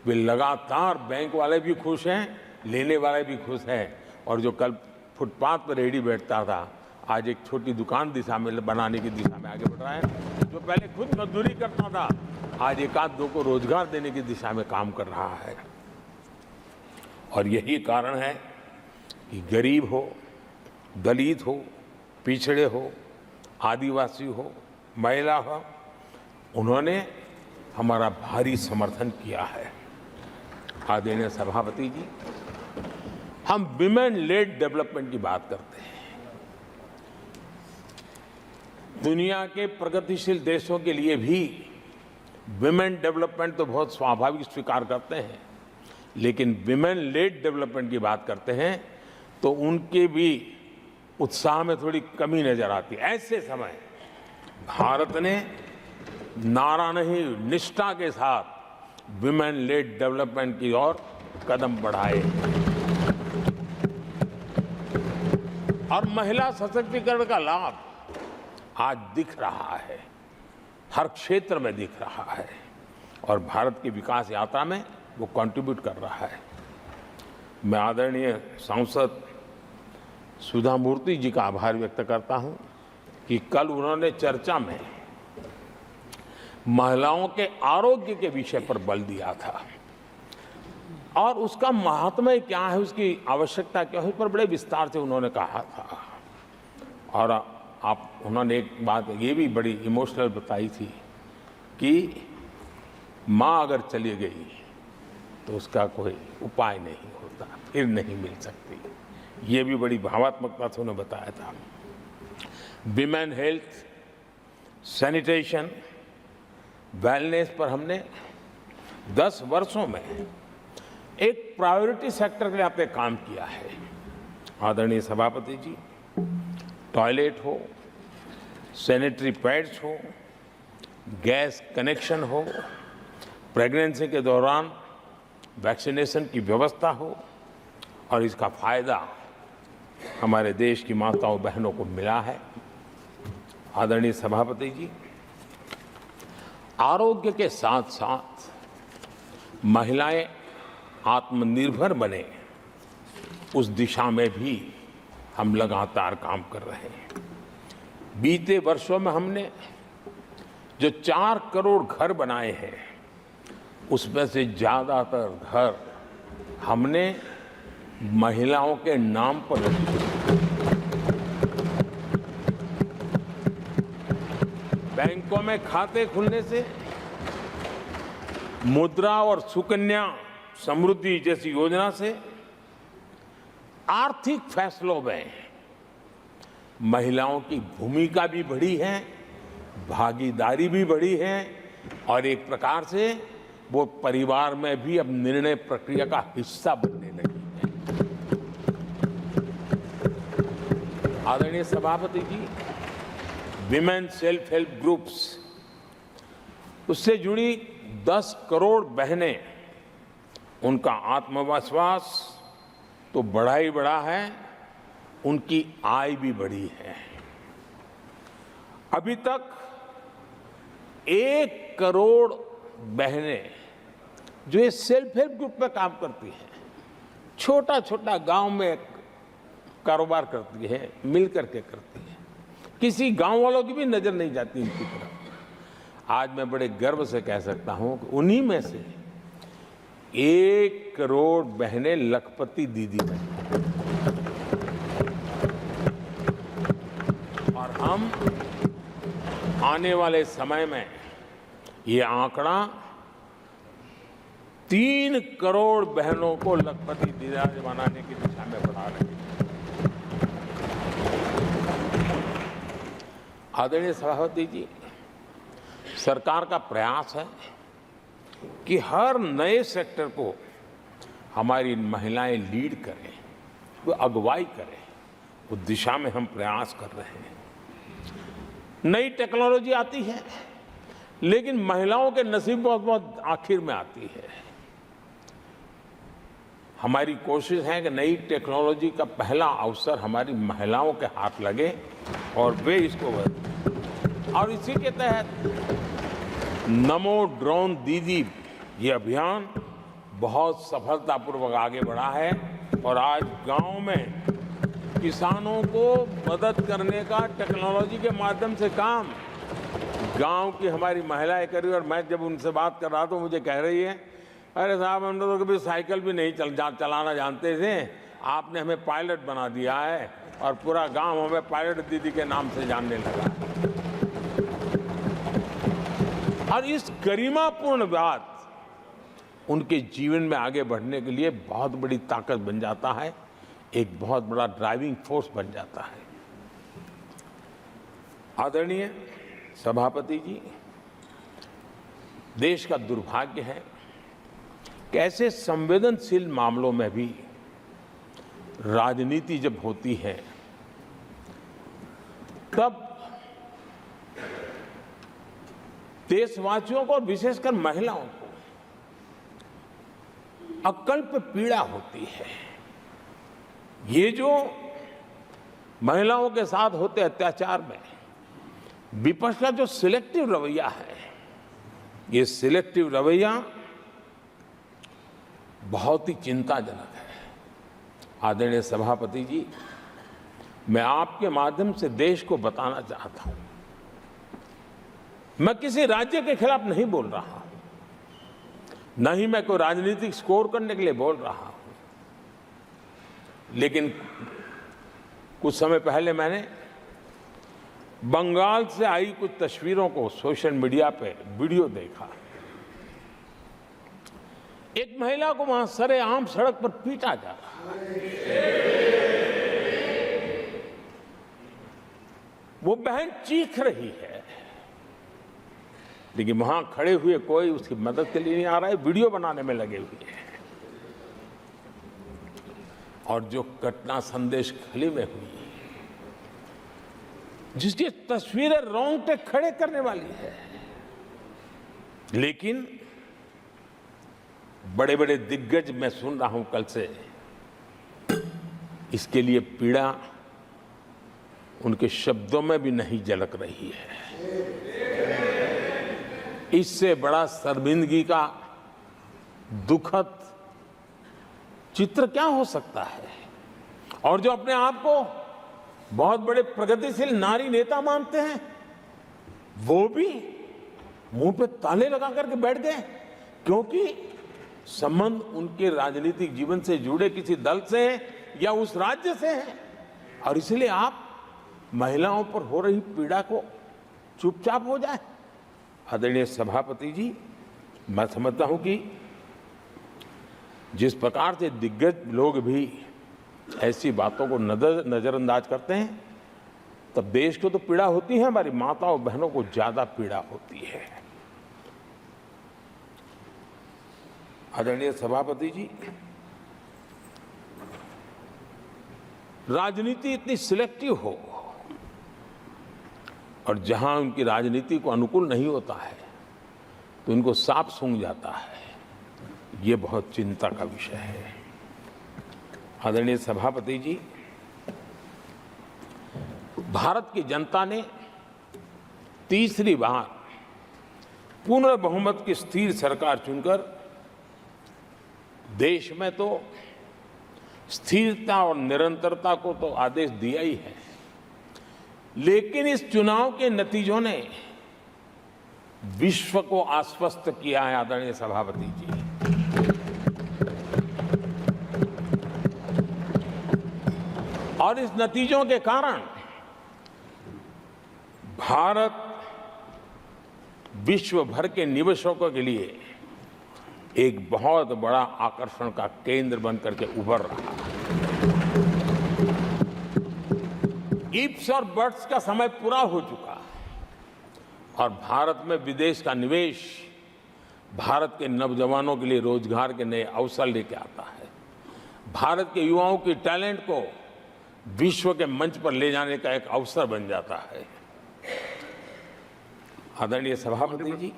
वे लगातार बैंक वाले भी खुश हैं, लेने वाले भी खुश हैं। और जो कल फुटपाथ पर रेहड़ी बैठता था, आज एक छोटी दुकान दिशा में बनाने की दिशा में आगे बढ़ रहा है। जो पहले खुद मजदूरी करता था, आज एक आध दो को रोजगार देने की दिशा में काम कर रहा है। और यही कारण है कि गरीब हो, दलित हो, पिछड़े हो, आदिवासी हो, महिला हो, उन्होंने हमारा भारी समर्थन किया है। आदरणीय सभापति जी, हम विमेन लेड डेवलपमेंट की बात करते हैं। दुनिया के प्रगतिशील देशों के लिए भी विमेन डेवलपमेंट तो बहुत स्वाभाविक स्वीकार करते हैं, लेकिन विमेन लेड डेवलपमेंट की बात करते हैं तो उनके भी उत्साह में थोड़ी कमी नजर आती है। ऐसे समय भारत ने नारा नहीं, निष्ठा के साथ विमेन लेड डेवलपमेंट की ओर कदम बढ़ाए और महिला सशक्तिकरण का लाभ आज दिख रहा है, हर क्षेत्र में दिख रहा है और भारत की विकास यात्रा में वो कंट्रीब्यूट कर रहा है। मैं आदरणीय सांसद सुधा मूर्ति जी का आभार व्यक्त करता हूं कि कल उन्होंने चर्चा में महिलाओं के आरोग्य के विषय पर बल दिया था और उसका महात्म्य क्या है, उसकी आवश्यकता क्या है, उस पर बड़े विस्तार से उन्होंने कहा था। और उन्होंने एक बात ये भी बड़ी इमोशनल बताई थी कि माँ अगर चली गई तो उसका कोई उपाय नहीं होता, फिर नहीं मिल सकती। ये भी बड़ी भावात्मकता से उन्होंने बताया था। विमेन हेल्थ, सैनिटेशन, वेलनेस पर हमने 10 वर्षों में एक प्रायोरिटी सेक्टर के लिए काम किया है। आदरणीय सभापति जी, टॉयलेट हो, सैनिटरी पैड्स हो, गैस कनेक्शन हो, प्रेगनेंसी के दौरान वैक्सीनेशन की व्यवस्था हो और इसका फायदा हमारे देश की माताओं बहनों को मिला है। आदरणीय सभापति जी, आरोग्य के साथ साथ महिलाएं आत्मनिर्भर बने, उस दिशा में भी हम लगातार काम कर रहे हैं। बीते वर्षों में हमने जो 4 करोड़ घर बनाए हैं, उसमें से ज्यादातर घर हमने महिलाओं के नाम पर रखे। बैंकों में खाते खुलने से, मुद्रा और सुकन्या समृद्धि जैसी योजना से आर्थिक फैसलों में महिलाओं की भूमिका भी बढ़ी है, भागीदारी भी बढ़ी है और एक प्रकार से वो परिवार में भी अब निर्णय प्रक्रिया का हिस्सा बनने लगी है। आदरणीय सभापति जी, विमेन सेल्फ हेल्प ग्रुप्स, उससे जुड़ी 10 करोड़ बहनें, उनका आत्मविश्वास तो बढ़ा ही बढ़ा है, उनकी आय भी बढ़ी है। अभी तक 1 करोड़ बहनें जो ये सेल्फ हेल्प ग्रुप में काम करती हैं, छोटा छोटा गांव में कारोबार करती है, मिल करके करती है, किसी गांव वालों की भी नजर नहीं जाती इनकी तरफ। आज मैं बड़े गर्व से कह सकता हूं कि उन्हीं में से 1 करोड़ बहनें लखपति दीदी बनी और हम आने वाले समय में ये आंकड़ा 3 करोड़ बहनों को लखपति दीदी बनाने की दिशा में बढ़ा रहे हैं। आदरणीय सभापति जी, सरकार का प्रयास है कि हर नए सेक्टर को हमारी महिलाएं लीड करें, वो अगुवाई करें, उस दिशा में हम प्रयास कर रहे हैं। नई टेक्नोलॉजी आती है, लेकिन महिलाओं के नसीब बहुत बहुत आखिर में आती है। हमारी कोशिश है कि नई टेक्नोलॉजी का पहला अवसर हमारी महिलाओं के हाथ लगे और वे इसको और इसी के तहत नमो ड्रोन दीदी ये अभियान बहुत सफलतापूर्वक आगे बढ़ा है और आज गांव में किसानों को मदद करने का टेक्नोलॉजी के माध्यम से काम गांव की हमारी महिलाएं कर रही है। और मैं जब उनसे बात कर रहा था तो मुझे कह रही है, अरे साहब हम तो कभी साइकिल भी नहीं चलाना जानते थे, आपने हमें पायलट बना दिया है और पूरा गांव हमें पायलट दीदी के नाम से जानने लगा। और इस गरिमापूर्ण बात उनके जीवन में आगे बढ़ने के लिए बहुत बड़ी ताकत बन जाता है, एक बहुत बड़ा ड्राइविंग फोर्स बन जाता है। आदरणीय सभापति जी, देश का दुर्भाग्य है कि ऐसे संवेदनशील मामलों में भी राजनीति जब होती है तब देशवासियों को और विशेषकर महिलाओं को अकल्प पीड़ा होती है। ये जो महिलाओं के साथ होते अत्याचार में विपक्ष का जो सिलेक्टिव रवैया है, ये सिलेक्टिव रवैया बहुत ही चिंताजनक है। आदरणीय सभापति जी, मैं आपके माध्यम से देश को बताना चाहता हूं, मैं किसी राज्य के खिलाफ नहीं बोल रहा हूं, न ही मैं कोई राजनीतिक स्कोर करने के लिए बोल रहा हूं, लेकिन कुछ समय पहले मैंने बंगाल से आई कुछ तस्वीरों को सोशल मीडिया पे वीडियो देखा। एक महिला को वहां सरेआम सड़क पर पीटा जा रहा है। वो बहन चीख रही है, लेकिन वहां खड़े हुए कोई उसकी मदद के लिए नहीं आ रहा है, वीडियो बनाने में लगे हुए हैं। और जो घटना संदेश खली में हुई, जिसकी तस्वीरें रोंगटे खड़े करने वाली है, लेकिन बड़े बड़े दिग्गज मैं सुन रहा हूं कल से, इसके लिए पीड़ा उनके शब्दों में भी नहीं झलक रही है। इससे बड़ा शर्मिंदगी का दुखद चित्र क्या हो सकता है। और जो अपने आप को बहुत बड़े प्रगतिशील नारी नेता मानते हैं, वो भी मुंह पे ताले लगा करके बैठ गए, क्योंकि संबंध उनके राजनीतिक जीवन से जुड़े किसी दल से या उस राज्य से है। और इसलिए आप महिलाओं पर हो रही पीड़ा को चुपचाप हो जाए। आदरणीय सभापति जी, मैं समझता हूं कि जिस प्रकार से दिग्गज लोग भी ऐसी बातों को नजरअंदाज करते हैं, तब देश को तो पीड़ा होती है, हमारी माताओं बहनों को ज्यादा पीड़ा होती है। आदरणीय सभापति जी, राजनीति इतनी सिलेक्टिव हो और जहां उनकी राजनीति को अनुकूल नहीं होता है तो इनको सांप सूंघ जाता है, ये बहुत चिंता का विषय है। आदरणीय सभापति जी, भारत की जनता ने तीसरी बार पूर्ण बहुमत की स्थिर सरकार चुनकर देश में तो स्थिरता और निरंतरता को तो आदेश दिया ही है, लेकिन इस चुनाव के नतीजों ने विश्व को आश्वस्त किया है। आदरणीय सभापति जी, और इस नतीजों के कारण भारत विश्व भर के निवेशकों के लिए एक बहुत बड़ा आकर्षण का केंद्र बनकर के उभर रहा है। इफ्स और बट्स का समय पूरा हो चुका और भारत में विदेश का निवेश भारत के नौजवानों के लिए रोजगार के नए अवसर लेके आता है। भारत के युवाओं की टैलेंट को विश्व के मंच पर ले जाने का एक अवसर बन जाता है। आदरणीय सभापति जी,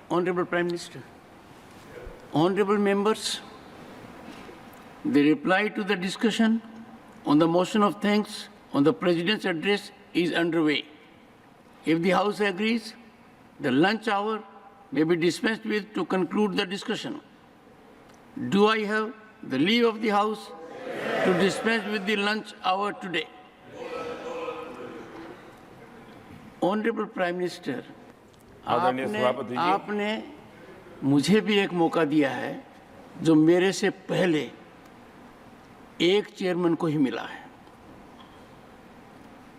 Honorable Prime Minister, honorable members, the reply to the discussion on the motion of thanks on the President's address is underway. If the House agrees, the lunch hour may be dispensed with to conclude the discussion. Do I have the leave of the House to dispense with the lunch hour today? Honorable Prime Minister, आदरणीय सभापति जी। आपने मुझे भी एक मौका दिया है जो मेरे से पहले एक चेयरमैन को ही मिला है,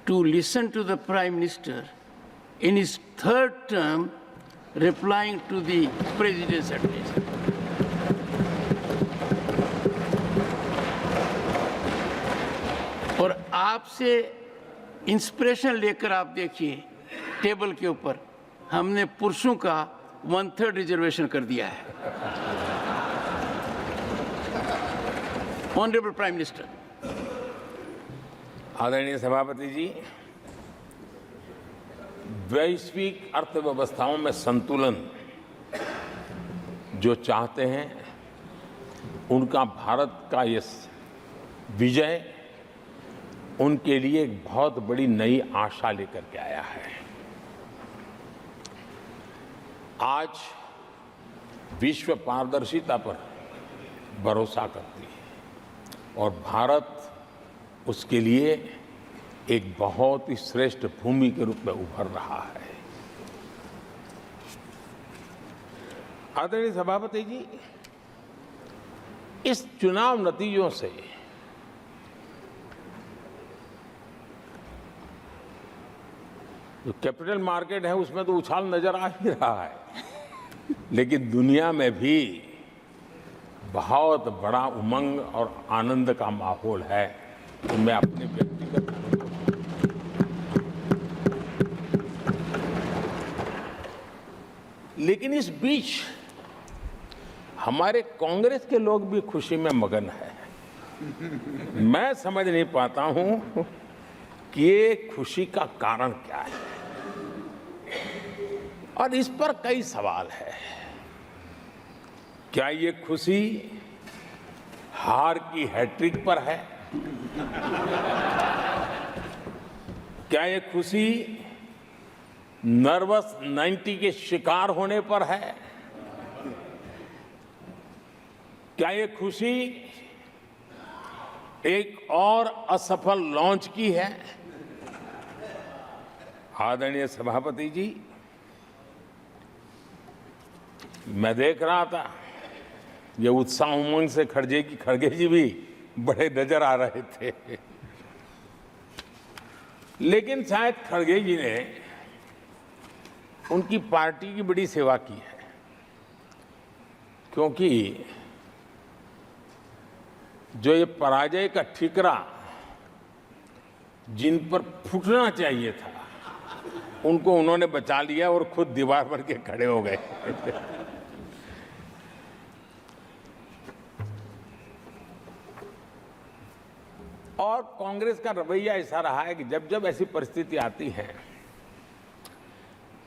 to listen to the Prime Minister in his third term replying to the President's address. और आपसे इंस्पिरेशन लेकर आप देखिए, टेबल के ऊपर हमने पुरुषों का 1/3 रिजर्वेशन कर दिया है। ऑनरेबल प्राइम मिनिस्टर, आदरणीय सभापति जी, वैश्विक अर्थव्यवस्थाओं में संतुलन जो चाहते हैं, उनका भारत का ये विजय उनके लिए एक बहुत बड़ी नई आशा लेकर के आया है। आज विश्व पारदर्शिता पर भरोसा करती है और भारत उसके लिए एक बहुत ही श्रेष्ठ भूमि के रूप में उभर रहा है। आदरणीय सभापति जी, इस चुनाव नतीजों से जो कैपिटल मार्केट है उसमें तो उछाल नजर आ ही रहा है, लेकिन दुनिया में भी बहुत बड़ा उमंग और आनंद का माहौल है। तो मैं अपने व्यक्तिगत लेकिन इस बीच हमारे कांग्रेस के लोग भी खुशी में मगन हैं। मैं समझ नहीं पाता हूं कि ये खुशी का कारण क्या है, और इस पर कई सवाल है। क्या ये खुशी हार की हैट्रिक पर है? क्या ये खुशी नर्वस 90 के शिकार होने पर है? क्या ये खुशी एक और असफल लॉन्च की है? आदरणीय सभापति जी, मैं देख रहा था ये उत्साह उमंग से खड़गे जी भी बड़े नजर आ रहे थे, लेकिन शायद खड़गे जी ने उनकी पार्टी की बड़ी सेवा की है, क्योंकि जो ये पराजय का ठिकरा जिन पर फूटना चाहिए था, उनको उन्होंने बचा लिया और खुद दीवार पर के खड़े हो गए। और कांग्रेस का रवैया ऐसा रहा है कि जब जब ऐसी परिस्थिति आती है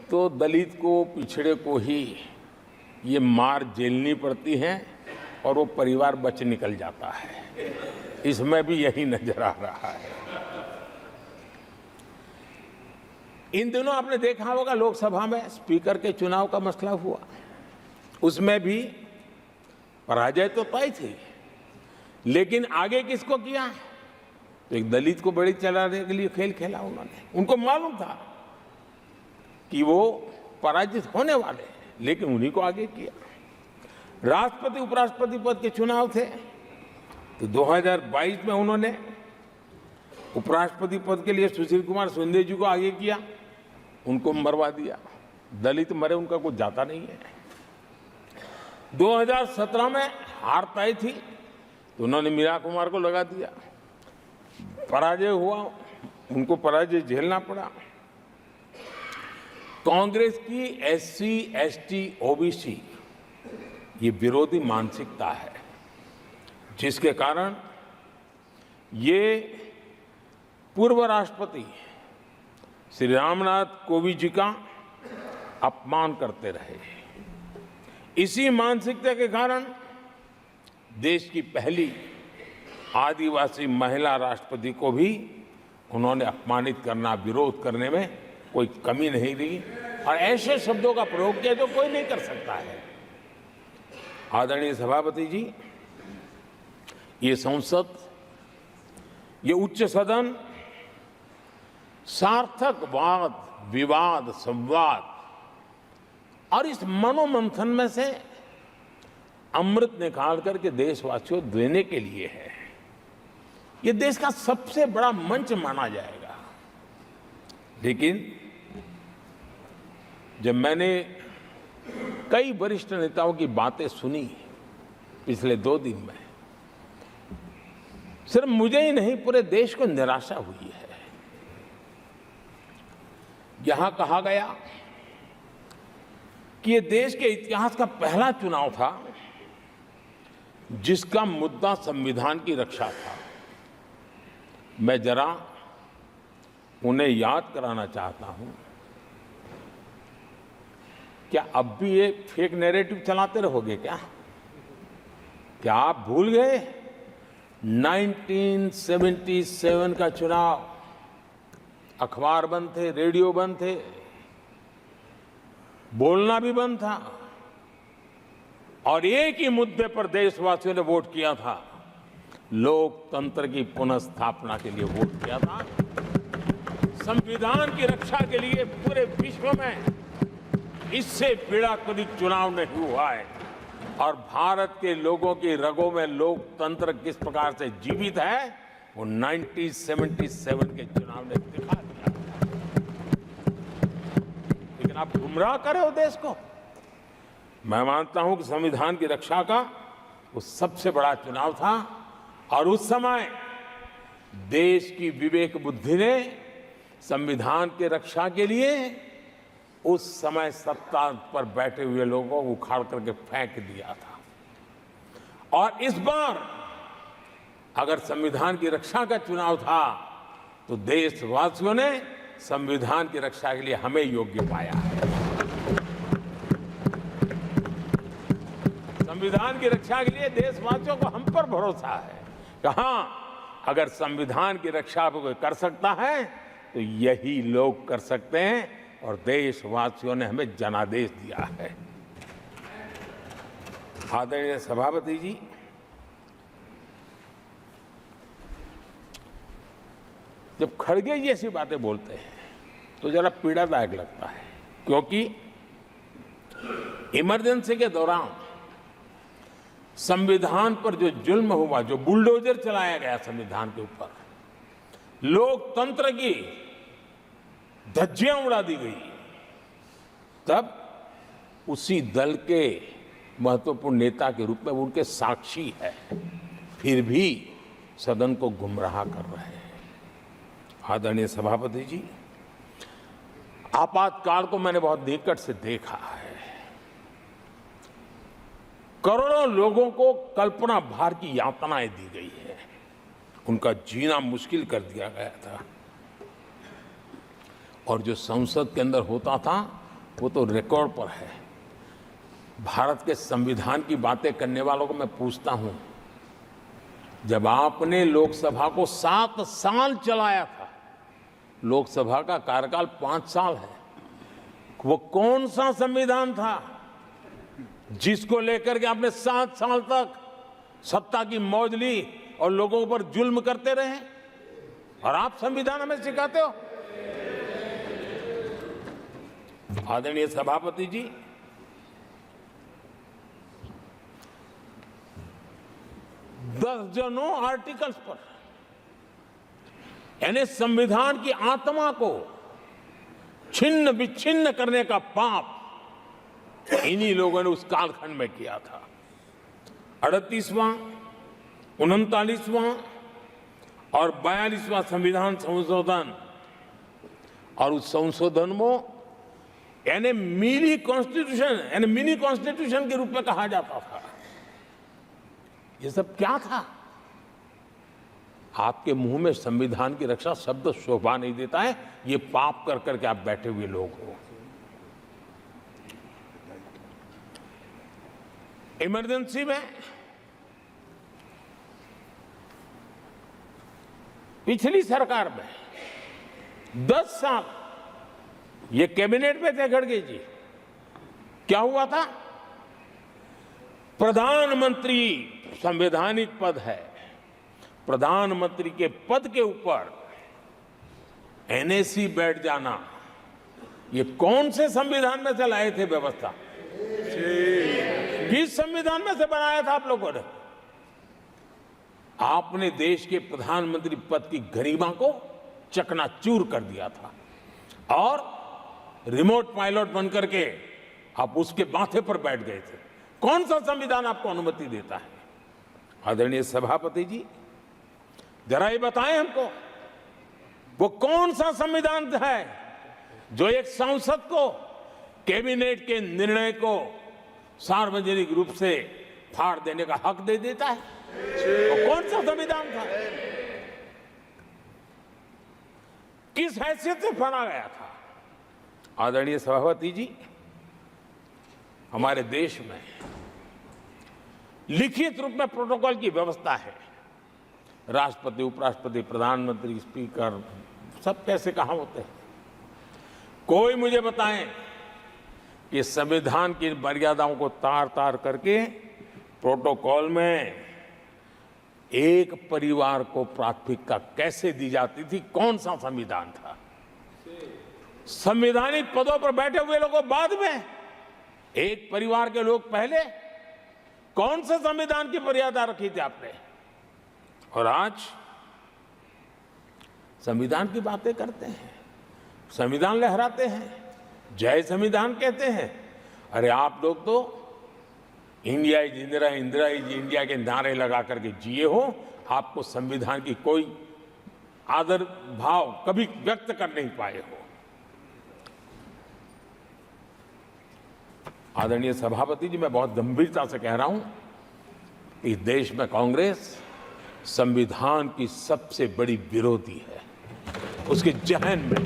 तो दलित को, पिछड़े को ही ये मार झेलनी पड़ती है और वो परिवार बच निकल जाता है। इसमें भी यही नजर आ रहा है। इन दिनों आपने देखा होगा लोकसभा में स्पीकर के चुनाव का मसला हुआ, उसमें भी पराजय तो तय थी, लेकिन आगे किसको किया? तो एक दलित को बड़ी चलाने के लिए खेल खेला उन्होंने। उनको मालूम था कि वो पराजित होने वाले, लेकिन उन्हीं को आगे किया। राष्ट्रपति उपराष्ट्रपति पद के चुनाव थे तो 2022 में उन्होंने उपराष्ट्रपति पद के लिए सुशील कुमार शिंदे जी को आगे किया, उनको मरवा दिया। दलित मरे, उनका कुछ जाता नहीं है। 2017 में हार तय थी तो उन्होंने मीरा कुमार को लगा दिया। पराजय हुआ, उनको पराजय झेलना पड़ा। कांग्रेस की SC, ST, OBC ये विरोधी मानसिकता है, जिसके कारण ये पूर्व राष्ट्रपति श्री रामनाथ कोविंद जी का अपमान करते रहे। इसी मानसिकता के कारण देश की पहली आदिवासी महिला राष्ट्रपति को भी उन्होंने अपमानित करना, विरोध करने में कोई कमी नहीं रही और ऐसे शब्दों का प्रयोग किया जो कोई नहीं कर सकता है। आदरणीय सभापति जी, ये संसद, ये उच्च सदन सार्थक वाद विवाद संवाद और इस मनोमंथन में से अमृत निकाल करके देशवासियों देने के लिए है। ये देश का सबसे बड़ा मंच माना जाएगा। लेकिन जब मैंने कई वरिष्ठ नेताओं की बातें सुनी पिछले 2 दिन में, सिर्फ मुझे ही नहीं पूरे देश को निराशा हुई है। यहां कहा गया कि ये देश के इतिहास का पहला चुनाव था जिसका मुद्दा संविधान की रक्षा था। मैं जरा उन्हें याद कराना चाहता हूं, क्या अब भी ये फेक नैरेटिव चलाते रहोगे क्या? क्या आप भूल गए 1977 का चुनाव? अखबार बंद थे, रेडियो बंद थे, बोलना भी बंद था और एक ही मुद्दे पर देशवासियों ने वोट किया था, लोकतंत्र की पुनर्स्थापना के लिए वोट किया था। संविधान की रक्षा के लिए पूरे विश्व में इससे बड़ा कभी चुनाव नहीं हुआ है और भारत के लोगों की रगों में लोकतंत्र किस प्रकार से जीवित है वो 1977 के चुनाव ने दिखा दिया। लेकिन आप गुमराह कर रहे हो देश को। मैं मानता हूं कि संविधान की रक्षा का वो सबसे बड़ा चुनाव था और उस समय देश की विवेक बुद्धि ने संविधान की रक्षा के लिए उस समय सत्ता पर बैठे हुए लोगों को उखाड़ करके फेंक दिया था। और इस बार अगर संविधान की रक्षा का चुनाव था तो देशवासियों ने संविधान की रक्षा के लिए हमें योग्य पाया है। संविधान की रक्षा के लिए देशवासियों को हम पर भरोसा है। कहां अगर संविधान की रक्षा कोई कर सकता है तो यही लोग कर सकते हैं और देशवासियों ने हमें जनादेश दिया है। आदरणीय सभापति जी, जब खड़गे जी ऐसी बातें बोलते हैं तो जरा पीड़ादायक लगता है, क्योंकि इमरजेंसी के दौरान संविधान पर जो जुल्म हुआ, जो बुलडोजर चलाया गया संविधान के ऊपर, लोकतंत्र की धज्जियां उड़ा दी गई, तब उसी दल के महत्वपूर्ण नेता के रूप में उनके साक्षी है, फिर भी सदन को गुमराह कर रहे हैं। आदरणीय सभापति जी, आपातकाल को मैंने बहुत निकट से देखा है। करोड़ों लोगों को कल्पना भार की यातनाएं दी गई है, उनका जीना मुश्किल कर दिया गया था और जो संसद के अंदर होता था वो तो रिकॉर्ड पर है। भारत के संविधान की बातें करने वालों को मैं पूछता हूं, जब आपने लोकसभा को 7 साल चलाया था, लोकसभा का कार्यकाल 5 साल है, वो कौन सा संविधान था जिसको लेकर के आपने 7 साल तक सत्ता की मौज ली और लोगों पर जुल्म करते रहे? और आप संविधान हमें सिखाते हो? आदरणीय सभापति जी, दर्जनों आर्टिकल्स पर, यानी संविधान की आत्मा को छिन्न विच्छिन्न करने का पाप इन्हीं लोगों ने उस कालखंड में किया था। 38वां, 39वां और 42वां संविधान संशोधन, और उस संशोधन में यानी मिनी कॉन्स्टिट्यूशन, यानी मिनी कॉन्स्टिट्यूशन के रूप में कहा जाता था। ये सब क्या था? आपके मुंह में संविधान की रक्षा शब्द शोभा नहीं देता है। ये पाप कर करके आप बैठे हुए लोग हो। इमरजेंसी में पिछली सरकार में 10 साल ये कैबिनेट में थे खड़गे जी। क्या हुआ था? प्रधानमंत्री संवैधानिक पद है, प्रधानमंत्री के पद के ऊपर एनएसी बैठ जाना, ये कौन से संविधान में से लाए थे व्यवस्था? किस संविधान में से बनाया था आप लोगों ने? आपने देश के प्रधानमंत्री पद की गरिमा को चकनाचूर कर दिया था और रिमोट पायलट बनकर के आप उसके माथे पर बैठ गए थे। कौन सा संविधान आपको अनुमति देता है? आदरणीय सभापति जी, जरा ये बताएं हमको, वो कौन सा संविधान है जो एक सांसद को कैबिनेट के निर्णय को सार्वजनिक रूप से फाड़ देने का हक दे देता है? वो कौन सा संविधान था? किस हैसियत से फाड़ा गया था? आदरणीय सभापति जी, हमारे देश में लिखित रूप में प्रोटोकॉल की व्यवस्था है। राष्ट्रपति, उपराष्ट्रपति, प्रधानमंत्री, स्पीकर सब कैसे कहां होते हैं? कोई मुझे बताएं कि संविधान की मर्यादाओं को तार तार करके प्रोटोकॉल में एक परिवार को प्राथमिकता कैसे दी जाती थी? कौन सा संविधान था? संवैधानिक पदों पर बैठे हुए लोगों बाद में, एक परिवार के लोग पहले। कौन से संविधान की मर्यादा रखी थी आपने? और आज संविधान की बातें करते हैं, संविधान लहराते हैं, जय संविधान कहते हैं। अरे आप लोग तो India is Indira, Indira is India के नारे लगा करके जिए हो। आपको संविधान की कोई आदर भाव कभी व्यक्त कर नहीं पाए हो। आदरणीय सभापति जी, मैं बहुत गंभीरता से कह रहा हूं कि इस देश में कांग्रेस संविधान की सबसे बड़ी विरोधी है। उसके जहन में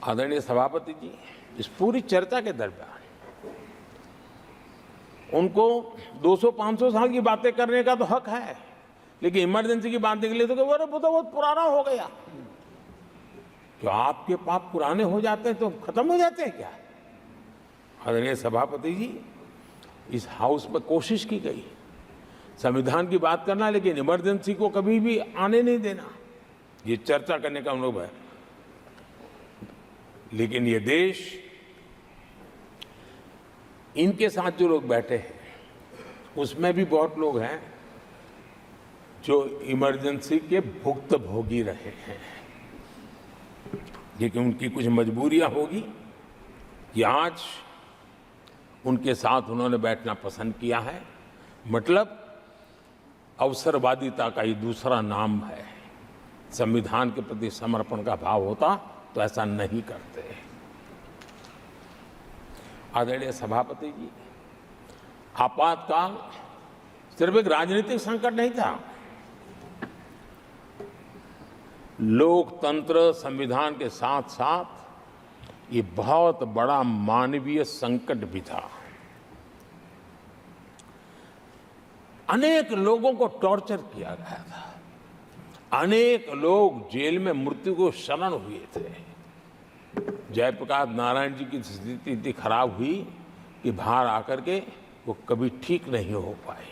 आदरणीय सभापति जी, इस पूरी चर्चा के दरमियान उनको 200-500 साल की बातें करने का तो हक है, लेकिन इमरजेंसी की बात निकली तो वो तो बहुत पुराना हो गया। तो आपके पाप पुराने हो जाते हैं तो खत्म हो जाते हैं क्या? आदरणीय सभापति जी, इस हाउस में कोशिश की गई संविधान की बात करना, लेकिन इमरजेंसी को कभी भी आने नहीं देना, ये चर्चा करने का अनुभव है। लेकिन ये देश, इनके साथ जो लोग बैठे हैं उसमें भी बहुत लोग हैं जो इमरजेंसी के भुक्तभोगी रहे हैं, लेकिन उनकी कुछ मजबूरियां होगी कि आज उनके साथ उन्होंने बैठना पसंद किया है। मतलब अवसरवादिता का ये दूसरा नाम है। संविधान के प्रति समर्पण का भाव होता तो ऐसा नहीं करते। आदरणीय सभापति जी, आपातकाल सिर्फ एक राजनीतिक संकट नहीं था, लोकतंत्र संविधान के साथ साथ ये बहुत बड़ा मानवीय संकट भी था। अनेक लोगों को टॉर्चर किया गया था, अनेक लोग जेल में मृत्यु को शरण हुए थे। जयप्रकाश नारायण जी की स्थिति इतनी खराब हुई कि बाहर आकर के वो कभी ठीक नहीं हो पाए।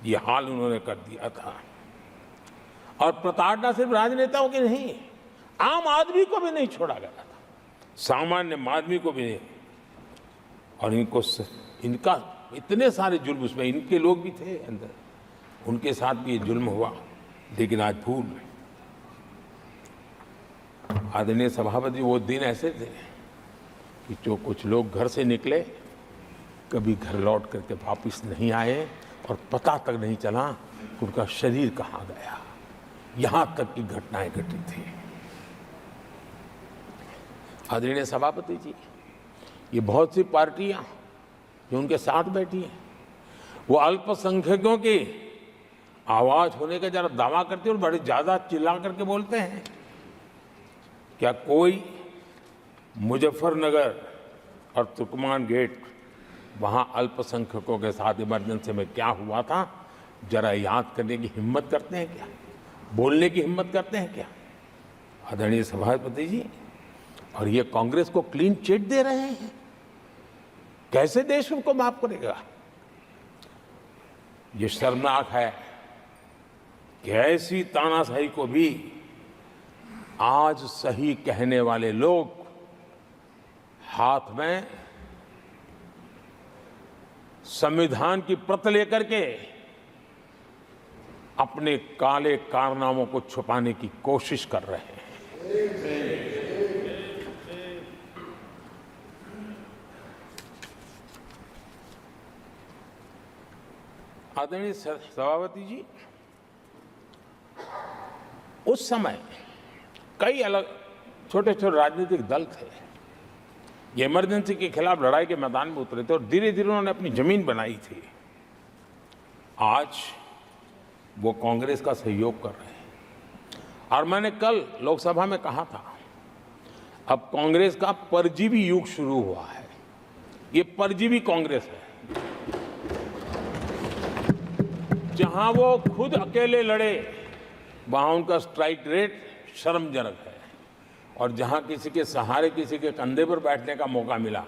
ये हाल उन्होंने कर दिया था। और प्रताड़ना सिर्फ राजनेताओं की नहीं, आम आदमी को भी नहीं छोड़ा गया था, सामान्य आदमी को भी नहीं। और इनका इतने सारे जुल्म, उसमें इनके लोग भी थे अंदर, उनके साथ भी ये जुल्म हुआ। लेकिन आज भूल, आदरणीय सभापति, वो दिन ऐसे थे कि जो कुछ लोग घर से निकले कभी घर लौट करके वापिस नहीं आए और पता तक नहीं चला कि उनका शरीर कहाँ गया। यहां तक की घटनाएं घटी थी। आदरणीय सभापति जी, ये बहुत सी पार्टियां जो उनके साथ बैठी हैं, वो अल्पसंख्यकों की आवाज होने का जरा दावा करते हैं और बड़े ज्यादा चिल्ला करके बोलते हैं। क्या कोई मुजफ्फरनगर और तुर्कमान गेट, वहां अल्पसंख्यकों के साथ इमरजेंसी में क्या हुआ था, जरा याद करने की हिम्मत करते हैं क्या? बोलने की हिम्मत करते हैं क्या आदरणीय सभापति जी? और ये कांग्रेस को क्लीन चिट दे रहे हैं। कैसे देश उनको माफ करेगा? ये शर्मनाक है कि ऐसी तानाशाही को भी आज सही कहने वाले लोग हाथ में संविधान की प्रत लेकर के अपने काले कारनामों को छुपाने की कोशिश कर रहे हैं। आदरणीय सभापति जी, उस समय कई अलग छोटे छोटे राजनीतिक दल थे। ये इमरजेंसी के खिलाफ लड़ाई के मैदान में उतरे थे और धीरे धीरे उन्होंने अपनी जमीन बनाई थी। आज वो कांग्रेस का सहयोग कर रहे हैं। और मैंने कल लोकसभा में कहा था, अब कांग्रेस का परजीवी युग शुरू हुआ है। ये परजीवी कांग्रेस है। जहां वो खुद अकेले लड़े वहां उनका स्ट्राइक रेट शर्मजनक है, और जहां किसी के सहारे, किसी के कंधे पर बैठने का मौका मिला,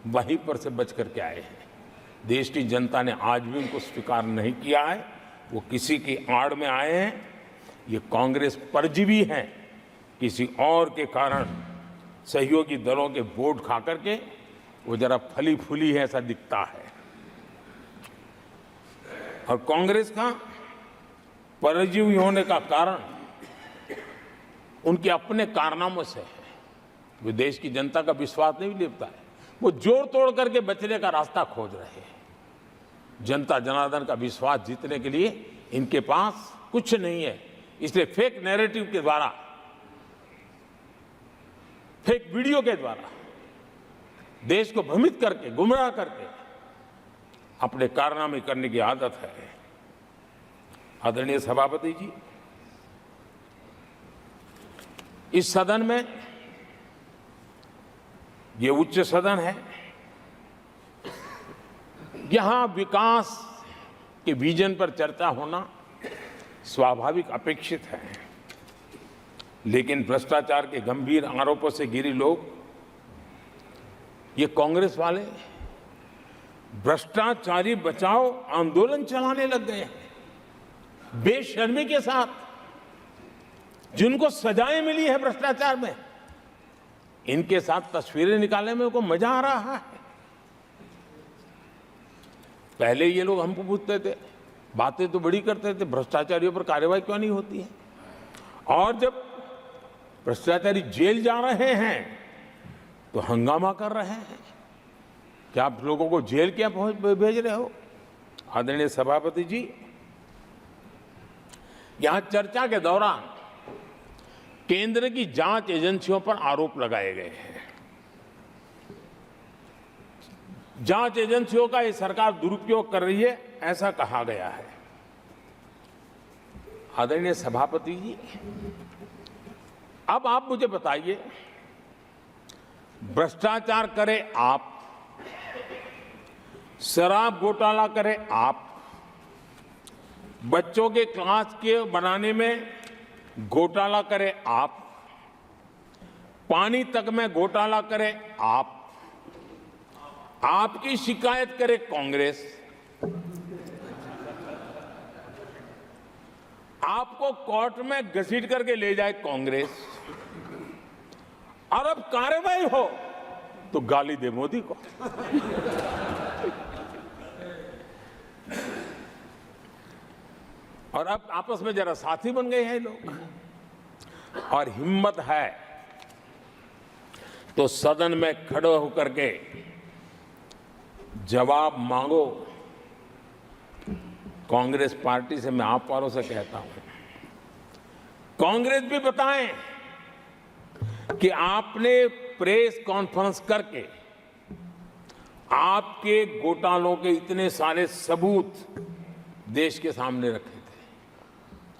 वहीं पर से बच करके आए हैं। देश की जनता ने आज भी उनको स्वीकार नहीं किया है। वो किसी की आड़ में आए हैं। ये कांग्रेस परजीवी है। किसी और के कारण सहयोगी दलों के वोट खा करके वो जरा फली फूली है, ऐसा दिखता है। और कांग्रेस का परजीवी होने का कारण उनके अपने कारनामों से है। वो देश की जनता का विश्वास नहीं लेता है। वो जोड़ तोड़ करके बचने का रास्ता खोज रहे हैं। जनता जनार्दन का विश्वास जीतने के लिए इनके पास कुछ नहीं है। इसलिए फेक नैरेटिव के द्वारा, फेक वीडियो के द्वारा देश को भ्रमित करके, गुमराह करके अपने कारनामे करने की आदत है। आदरणीय सभापति जी, इस सदन में, ये उच्च सदन है, यहां विकास के विजन पर चर्चा होना स्वाभाविक अपेक्षित है। लेकिन भ्रष्टाचार के गंभीर आरोपों से घिरे लोग, ये कांग्रेस वाले भ्रष्टाचारी बचाओ आंदोलन चलाने लग गए हैं बेशर्मी के साथ। जिनको सजाएं मिली है भ्रष्टाचार में, इनके साथ तस्वीरें निकालने में उनको मजा आ रहा है। पहले ये लोग हमको पूछते थे, बातें तो बड़ी करते थे, भ्रष्टाचारियों पर कार्रवाई क्यों नहीं होती है? और जब भ्रष्टाचारी जेल जा रहे हैं तो हंगामा कर रहे हैं। क्या आप लोगों को जेल क्या भेज रहे हो? आदरणीय सभापति जी, यहां चर्चा के दौरान केंद्र की जांच एजेंसियों पर आरोप लगाए गए हैं। जांच एजेंसियों का ये सरकार दुरुपयोग कर रही है, ऐसा कहा गया है। आदरणीय सभापति जी, अब आप मुझे बताइए, भ्रष्टाचार करे आप, शराब घोटाला करे आप, बच्चों के क्लास के बनाने में घोटाला करे आप, पानी तक में घोटाला करे आप, आपकी शिकायत करे कांग्रेस, आपको कोर्ट में घसीट करके ले जाए कांग्रेस, और अब कार्रवाई हो तो गाली दे मोदी को। और अब आपस में जरा साथी बन गए हैं लोग। और हिम्मत है तो सदन में खड़े होकर के जवाब मांगो। कांग्रेस पार्टी से मैं आप वालों से कहता हूं, कांग्रेस भी बताएं कि आपने प्रेस कॉन्फ्रेंस करके आपके घोटालों के इतने सारे सबूत देश के सामने रखे थे।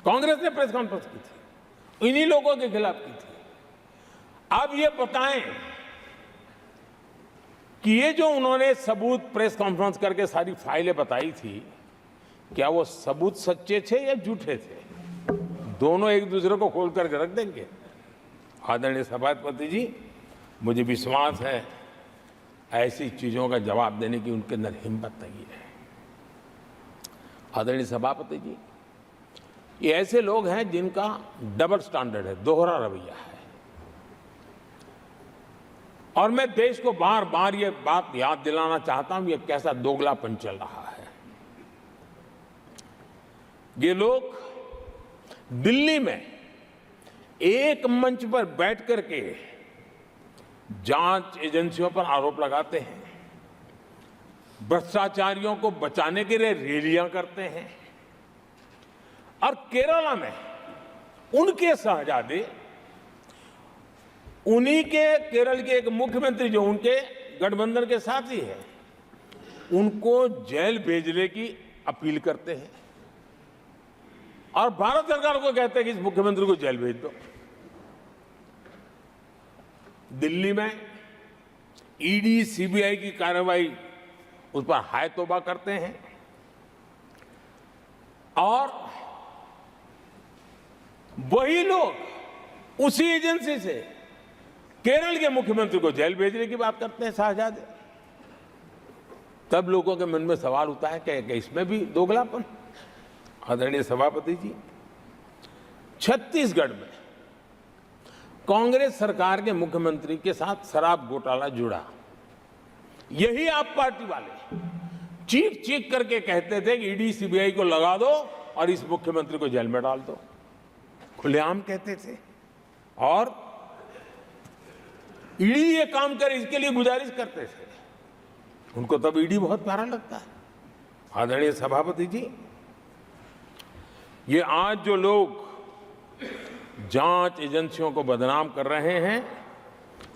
कांग्रेस ने प्रेस कॉन्फ्रेंस की थी, इन्हीं लोगों के खिलाफ की थी। अब ये बताएं कि ये जो उन्होंने सबूत प्रेस कॉन्फ्रेंस करके सारी फाइलें बताई थी, क्या वो सबूत सच्चे थे या झूठे थे? दोनों एक दूसरे को खोल करके रख देंगे। आदरणीय सभापति जी, मुझे विश्वास है ऐसी चीजों का जवाब देने की उनके अंदर हिम्मत नहीं है। आदरणीय सभापति जी, ये ऐसे लोग हैं जिनका डबल स्टैंडर्ड है, दोहरा रवैया है। और मैं देश को बार बार ये बात याद दिलाना चाहता हूं, ये कैसा दोगलापन चल रहा है। ये लोग दिल्ली में एक मंच पर बैठ करके जांच एजेंसियों पर आरोप लगाते हैं, भ्रष्टाचारियों को बचाने के लिए रैलियां करते हैं, और केरला में उनके शहजादे, उन्हीं के केरल के एक मुख्यमंत्री जो उनके गठबंधन के साथी हैं, उनको जेल भेजने की अपील करते हैं और भारत सरकार को कहते हैं कि इस मुख्यमंत्री को जेल भेज दो। दिल्ली में ईडी सीबीआई की कार्रवाई उस पर हाय तौबा करते हैं और वही लोग उसी एजेंसी से केरल के मुख्यमंत्री को जेल भेजने की बात करते हैं, शहजादे। तब लोगों के मन में सवाल उठता है कि इसमें भी दोगलापन। आदरणीय सभापति जी, छत्तीसगढ़ में कांग्रेस सरकार के मुख्यमंत्री के साथ शराब घोटाला जुड़ा। यही आप पार्टी वाले चीख चीख करके कहते थे कि ईडी सीबीआई को लगा दो और इस मुख्यमंत्री को जेल में डाल दो, खुलेआम कहते थे। और ईडी ये काम करे इसके लिए गुजारिश करते थे। उनको तब ईडी बहुत प्यारा लगता है। आदरणीय सभापति जी, ये आज जो लोग जांच एजेंसियों को बदनाम कर रहे हैं,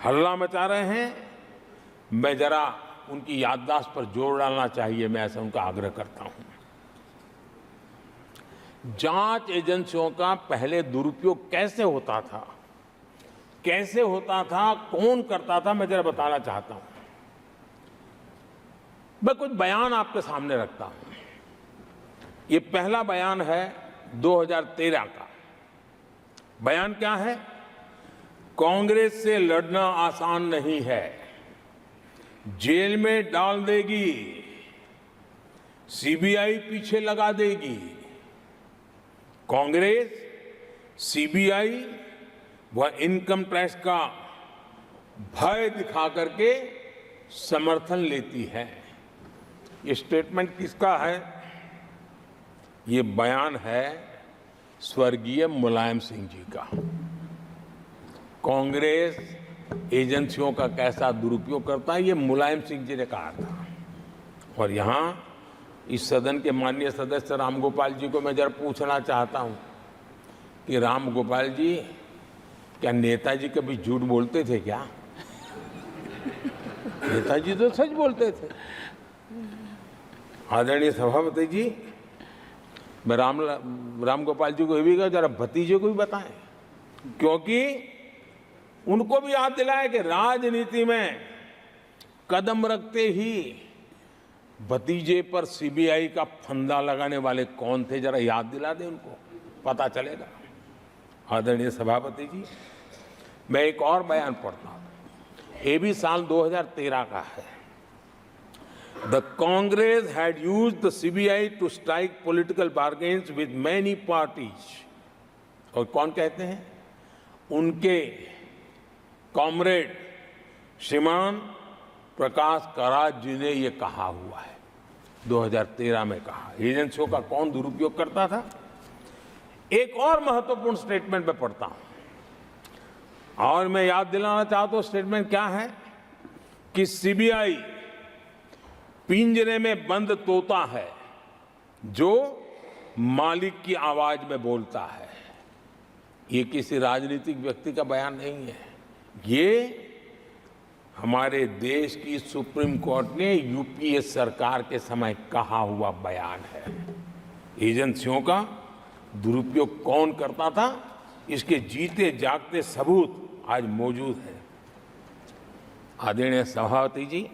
हल्ला मचा रहे हैं, मैं जरा उनकी याददाश्त पर जोर डालना चाहिए, मैं ऐसा उनका आग्रह करता हूं। जांच एजेंसियों का पहले दुरुपयोग कैसे होता था, कौन करता था, मैं जरा बताना चाहता हूं। मैं कुछ बयान आपके सामने रखता हूं। ये पहला बयान है 2013 का। बयान क्या है? कांग्रेस से लड़ना आसान नहीं है, जेल में डाल देगी, सीबीआई पीछे लगा देगी। कांग्रेस सीबीआई व इनकम टैक्स का भय दिखा करके समर्थन लेती है। ये स्टेटमेंट किसका है? ये बयान है स्वर्गीय मुलायम सिंह जी का। कांग्रेस एजेंसियों का कैसा दुरुपयोग करता है, ये मुलायम सिंह जी ने कहा था। और यहां इस सदन के माननीय सदस्य रामगोपाल जी को मैं जरा पूछना चाहता हूं कि रामगोपाल जी, क्या नेताजी कभी झूठ बोलते थे क्या? नेताजी तो सच बोलते थे। आदरणीय सभापति जी, मैं रामगोपाल जी को ये भी कहा जरा भतीजे को भी बताएं, क्योंकि उनको भी याद दिलाया कि राजनीति में कदम रखते ही भतीजे पर सीबीआई का फंदा लगाने वाले कौन थे, जरा याद दिला दें उनको, पता चलेगा। आदरणीय सभापति जी, मैं एक और बयान पढ़ता हूं, ये भी साल 2013 का है। The Congress had used the CBI to strike political bargains with many parties. और कौन कहते हैं? उनके कॉमरेड श्रीमान प्रकाश करात जी ने ये कहा हुआ है, 2013 में कहा। एजेंसियों का कौन दुरुपयोग करता था? एक और महत्वपूर्ण स्टेटमेंट में पढ़ता हूं और मैं याद दिलाना चाहता हूं, स्टेटमेंट क्या है कि सीबीआई पिंजरे में बंद तोता है जो मालिक की आवाज में बोलता है। ये किसी राजनीतिक व्यक्ति का बयान नहीं है, ये हमारे देश की सुप्रीम कोर्ट ने यूपीए सरकार के समय कहा हुआ बयान है। एजेंसियों का दुरुपयोग कौन करता था, इसके जीते जागते सबूत आज मौजूद है। आदरणीय सभापति जी,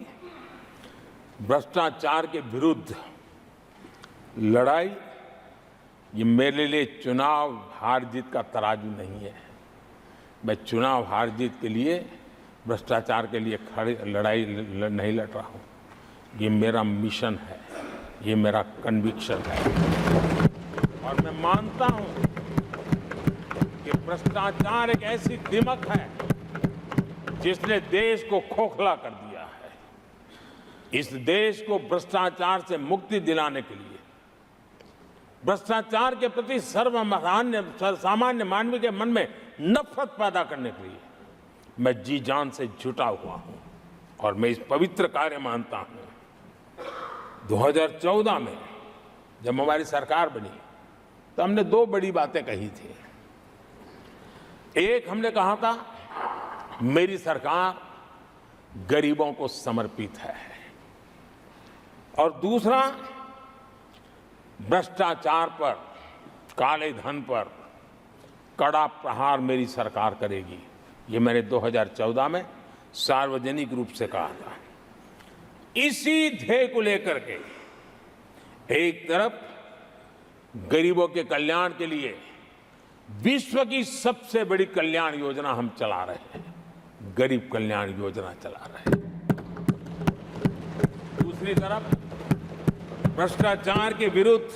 भ्रष्टाचार के विरुद्ध लड़ाई ये मेरे लिए चुनाव हार जीत का तराजू नहीं है। मैं चुनाव हार जीत के लिए, भ्रष्टाचार के लिए लड़ाई नहीं लड़ रहा हूँ। ये मेरा मिशन है, ये मेरा कन्विक्शन है। और मैं मानता हूँ कि भ्रष्टाचार एक ऐसी दिमक है जिसने देश को खोखला कर दिया है। इस देश को भ्रष्टाचार से मुक्ति दिलाने के लिए, भ्रष्टाचार के प्रति सामान्य मानव के मन में नफरत पैदा करने के लिए मैं जी जान से जुटा हुआ हूं। और मैं इस पवित्र कार्य मानता हूं। 2014 में जब हमारी सरकार बनी तो हमने दो बड़ी बातें कही थी। एक, हमने कहा था मेरी सरकार गरीबों को समर्पित है, और दूसरा, भ्रष्टाचार पर, काले धन पर कड़ा प्रहार मेरी सरकार करेगी। ये मैंने 2014 में सार्वजनिक रूप से कहा था। इसी ध्येय को लेकर के एक तरफ गरीबों के कल्याण के लिए विश्व की सबसे बड़ी कल्याण योजना हम चला रहे हैं, गरीब कल्याण योजना चला रहे हैं। दूसरी तरफ भ्रष्टाचार के विरुद्ध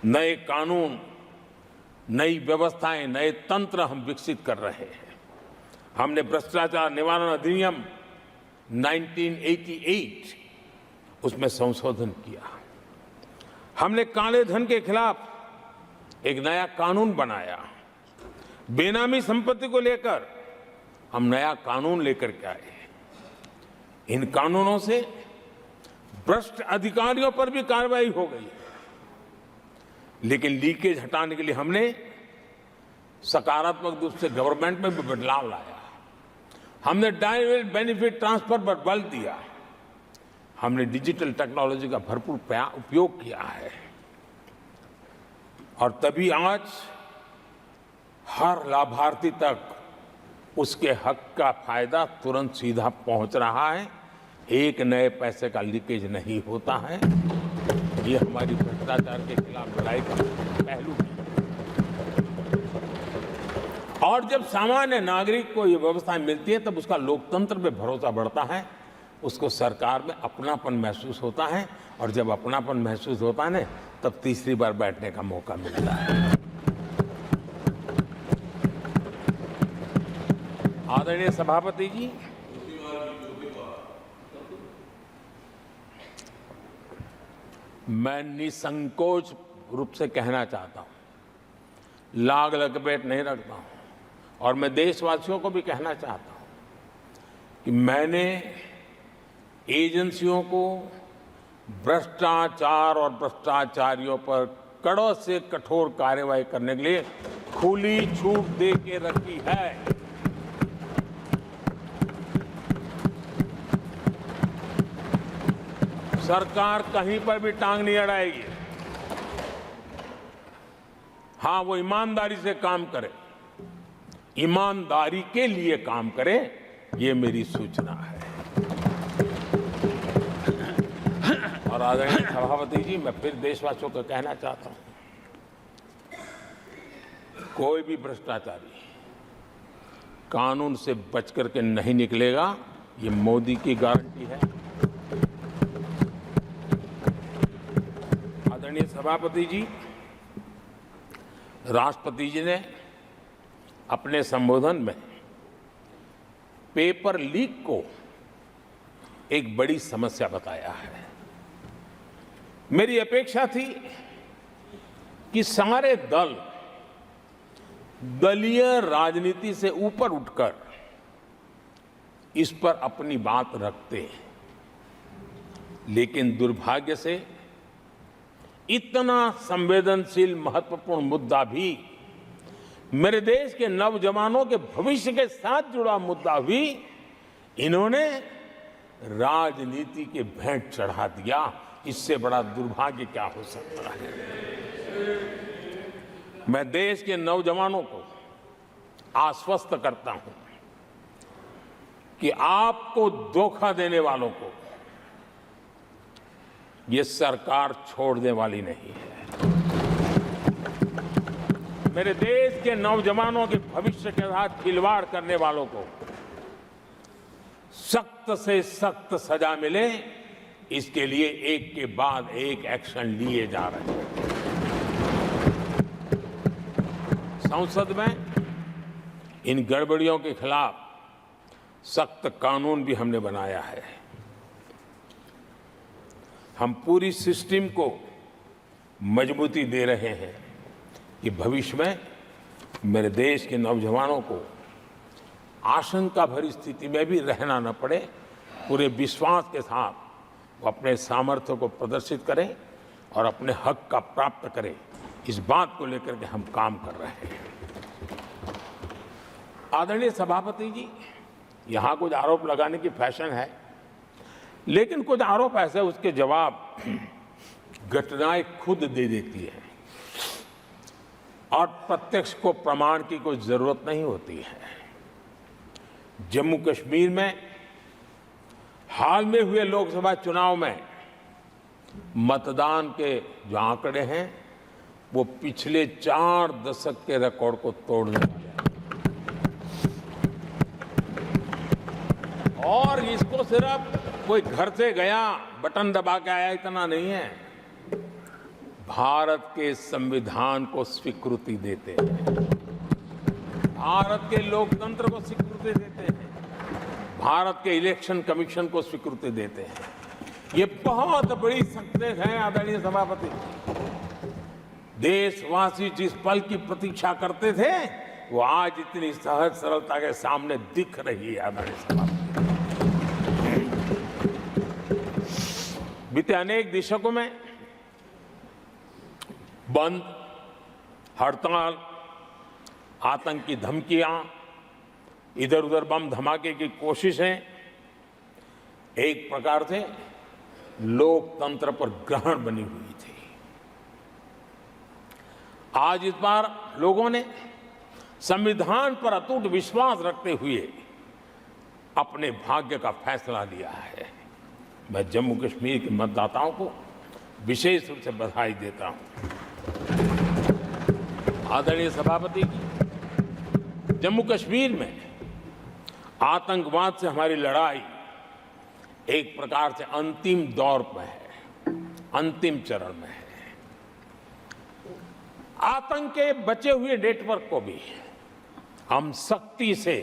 नए कानून, नई व्यवस्थाएं, नए तंत्र हम विकसित कर रहे हैं। हमने भ्रष्टाचार निवारण अधिनियम 1988 उसमें संशोधन किया। हमने काले धन के खिलाफ एक नया कानून बनाया। बेनामी संपत्ति को लेकर हम नया कानून लेकर के आए। इन कानूनों से भ्रष्ट अधिकारियों पर भी कार्रवाई हो गई, लेकिन लीकेज हटाने के लिए हमने सकारात्मक रूप से गवर्नमेंट में भी बदलाव लाया। हमने डायरेक्ट बेनिफिट ट्रांसफर पर बल दिया। हमने डिजिटल टेक्नोलॉजी का भरपूर उपयोग किया है, और तभी आज हर लाभार्थी तक उसके हक का फायदा तुरंत सीधा पहुंच रहा है। एक नए पैसे का लीकेज नहीं होता है। ये हमारी भ्रष्टाचार के खिलाफ लड़ाई का पहलू है। और जब सामान्य नागरिक को ये व्यवस्थाएं मिलती है तब उसका लोकतंत्र पे भरोसा बढ़ता है, उसको सरकार में अपनापन महसूस होता है, और जब अपनापन महसूस होता है ना, तब तीसरी बार बैठने का मौका मिलता है। आदरणीय सभापति जी, मैं निसंकोच रूप से कहना चाहता हूं, लाग लपेट नहीं रखता हूं, और मैं देशवासियों को भी कहना चाहता हूं कि मैंने एजेंसियों को भ्रष्टाचार और भ्रष्टाचारियों पर कड़ों से कठोर कार्रवाई करने के लिए खुली छूट दे के रखी है। सरकार कहीं पर भी टांग नहीं अड़ाएगी। हां, वो ईमानदारी से काम करे, ईमानदारी के लिए काम करे, ये मेरी सूचना है। और आदरणीय सभापति जी, मैं फिर देशवासियों को कहना चाहता हूं, कोई भी भ्रष्टाचारी कानून से बच करके नहीं निकलेगा, ये मोदी की गारंटी है। आदरणीय सभापति जी, राष्ट्रपति जी ने अपने संबोधन में पेपर लीक को एक बड़ी समस्या बताया है। मेरी अपेक्षा थी कि सारे दल दलीय राजनीति से ऊपर उठकर इस पर अपनी बात रखते हैं, लेकिन दुर्भाग्य से इतना संवेदनशील महत्वपूर्ण मुद्दा भी, मेरे देश के नौजवानों के भविष्य के साथ जुड़ा मुद्दा भी इन्होंने राजनीति के भेंट चढ़ा दिया। इससे बड़ा दुर्भाग्य क्या हो सकता है। मैं देश के नौजवानों को आश्वस्त करता हूं कि आपको धोखा देने वालों को ये सरकार छोड़ने वाली नहीं है। मेरे देश के नौजवानों के भविष्य के साथ खिलवाड़ करने वालों को सख्त से सख्त सजा मिले, इसके लिए एक के बाद एक एक्शन लिए जा रहे हैं। संसद में इन गड़बड़ियों के खिलाफ सख्त कानून भी हमने बनाया है। हम पूरी सिस्टम को मजबूती दे रहे हैं कि भविष्य में मेरे देश के नौजवानों को आशंका भरी स्थिति में भी रहना न पड़े। पूरे विश्वास के साथ वो अपने सामर्थ्य को प्रदर्शित करें और अपने हक का प्राप्त करें, इस बात को लेकर के हम काम कर रहे हैं। आदरणीय सभापति जी, यहाँ कुछ आरोप लगाने की फैशन है, लेकिन कुछ आरोप ऐसे उसके जवाब घटनाएं खुद दे देती है और प्रत्यक्ष को प्रमाण की कोई जरूरत नहीं होती है। जम्मू कश्मीर में हाल में हुए लोकसभा चुनाव में मतदान के जो आंकड़े हैं वो पिछले 4 दशक के रिकॉर्ड को तोड़ने वाले हैं। और इसको सिर्फ कोई घर से गया बटन दबा के आया इतना नहीं है, भारत के संविधान को स्वीकृति देते हैं, भारत के लोकतंत्र को स्वीकृति देते हैं, भारत के इलेक्शन कमीशन को स्वीकृति देते हैं। ये बहुत बड़ी सक्सेस है आदरणीय सभापति। देशवासी जिस पल की प्रतीक्षा करते थे वो आज इतनी सहज सरलता के सामने दिख रही है। आदरणीय सभापति, बीते अनेक दशकों में बंद, हड़ताल, आतंकी धमकियां, इधर उधर बम धमाके की कोशिशें एक प्रकार से लोकतंत्र पर ग्रहण बनी हुई थी। आज इस बार लोगों ने संविधान पर अटूट विश्वास रखते हुए अपने भाग्य का फैसला लिया है। मैं जम्मू कश्मीर के मतदाताओं को विशेष रूप से बधाई देता हूं। आदरणीय सभापति जी, जम्मू कश्मीर में आतंकवाद से हमारी लड़ाई एक प्रकार से अंतिम दौर में है, अंतिम चरण में है। आतंक के बचे हुए नेटवर्क को भी हम सख्ती से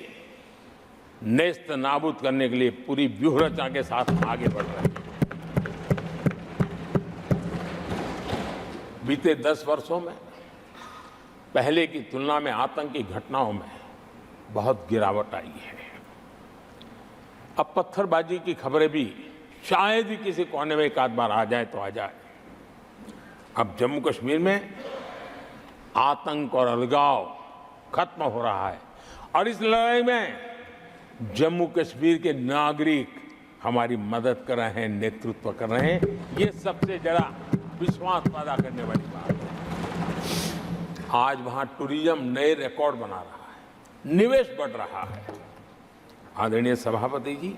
नेस्त नाबूद करने के लिए पूरी व्यूहरचना के साथ आगे बढ़ रहे हैं। बीते 10 वर्षों में पहले की तुलना में आतंकी घटनाओं में बहुत गिरावट आई है। अब पत्थरबाजी की खबरें भी शायद ही किसी कोने में एक आध बार आ जाए तो आ जाए। अब जम्मू कश्मीर में आतंक और अलगाव खत्म हो रहा है और इस लड़ाई में जम्मू कश्मीर के नागरिक हमारी मदद कर रहे हैं, नेतृत्व कर रहे हैं। ये सबसे जरा विश्वास पैदा करने वाली बात है। आज वहां टूरिज्म नए रिकॉर्ड बना रहा है, निवेश बढ़ रहा है। आदरणीय सभापति जी,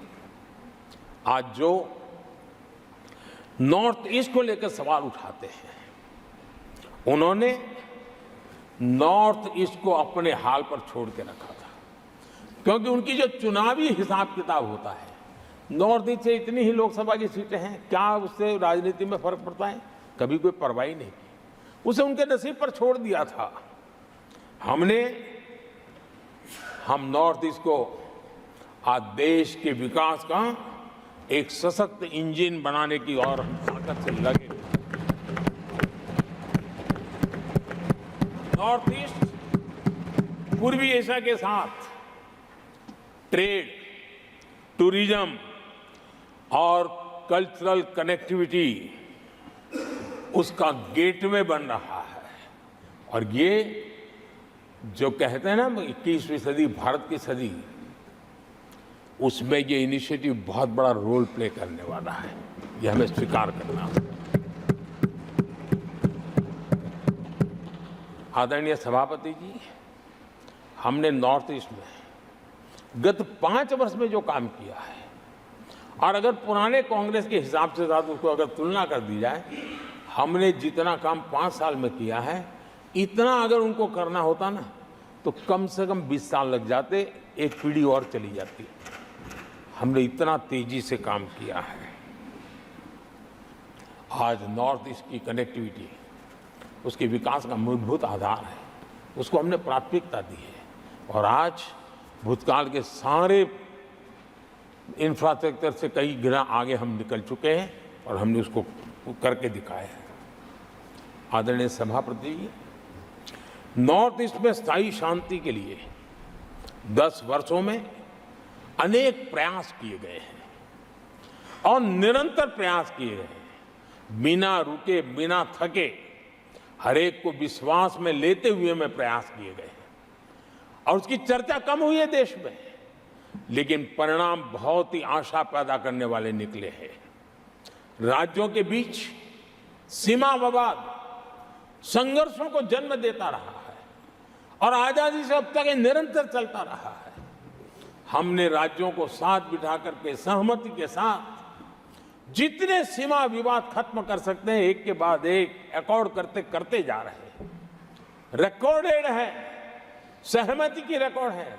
आज जो नॉर्थ ईस्ट को लेकर सवाल उठाते हैं, उन्होंने नॉर्थ ईस्ट को अपने हाल पर छोड़ के रखा था, क्योंकि उनकी जो चुनावी हिसाब किताब होता है, नॉर्थ ईस्ट से इतनी ही लोकसभा की सीटें हैं, क्या उससे राजनीति में फर्क पड़ता है? कभी कोई परवाह नहीं की, उसे उनके नसीब पर छोड़ दिया था। हम नॉर्थ ईस्ट को आज देश के विकास का एक सशक्त इंजन बनाने की और हम ताकत से लगे। नॉर्थ ईस्ट पूर्वी एशिया के साथ ट्रेड, टूरिज्म और कल्चरल कनेक्टिविटी उसका गेटवे बन रहा है। और ये जो कहते हैं ना 21वीं सदी भारत की सदी, उसमें ये इनिशिएटिव बहुत बड़ा रोल प्ले करने वाला है। ये हमें स्वीकार करना है। आदरणीय सभापति जी, हमने नॉर्थ ईस्ट में गत 5 वर्ष में जो काम किया है, और अगर पुराने कांग्रेस के हिसाब से साथ उसको अगर तुलना कर दी जाए, हमने जितना काम 5 साल में किया है इतना अगर उनको करना होता ना तो कम से कम 20 साल लग जाते, एक पीढ़ी और चली जाती। हमने इतना तेजी से काम किया है। आज नॉर्थ ईस्ट की कनेक्टिविटी उसके विकास का मूलभूत आधार है, उसको हमने प्राथमिकता दी है। और आज भूतकाल के सारे इंफ्रास्ट्रक्चर से कई गुना आगे हम निकल चुके हैं और हमने उसको करके दिखाया है। आदरणीय सभापति जी, नॉर्थ ईस्ट में स्थायी शांति के लिए 10 वर्षों में अनेक प्रयास किए गए हैं और निरंतर प्रयास किए गए हैं। बिना रुके, बिना थके, हर एक को विश्वास में लेते हुए में प्रयास किए गए हैं और उसकी चर्चा कम हुई है देश में, लेकिन परिणाम बहुत ही आशा पैदा करने वाले निकले हैं। राज्यों के बीच सीमा विवाद संघर्षों को जन्म देता रहा है और आजादी से अब तक ये निरंतर चलता रहा है। हमने राज्यों को साथ बिठा करके सहमति के साथ जितने सीमा विवाद खत्म कर सकते हैं, एक के बाद एक अकॉर्ड करते करते जा रहे हैं। रिकॉर्डेड है, सहमति की रिकॉर्ड है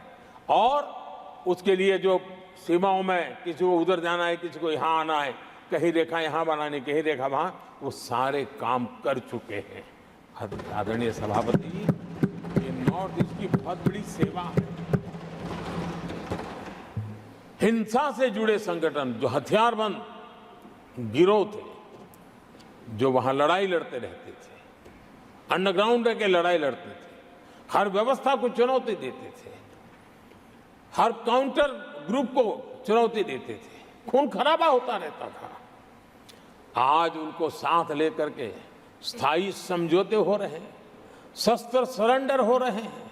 और उसके लिए जो सीमाओं में किसी को उधर जाना है, किसी को यहाँ आना है, कहीं रेखा यहाँ बनानी, कहीं रेखा वहां, वो सारे काम कर चुके हैं। आदरणीय सभापति जी, ये नॉर्थ ईस्ट की बहुत बड़ी सेवा है। हिंसा से जुड़े संगठन, जो हथियारबंद गिरोह थे, जो वहां लड़ाई लड़ते रहते थे, अंडरग्राउंड रह के लड़ाई लड़ते थे, हर व्यवस्था को चुनौती देते थे, हर काउंटर ग्रुप को चुनौती देते थे, खून खराबा होता रहता था। आज उनको साथ लेकर के स्थायी समझौते हो रहे हैं, शस्त्र सरेंडर हो रहे हैं।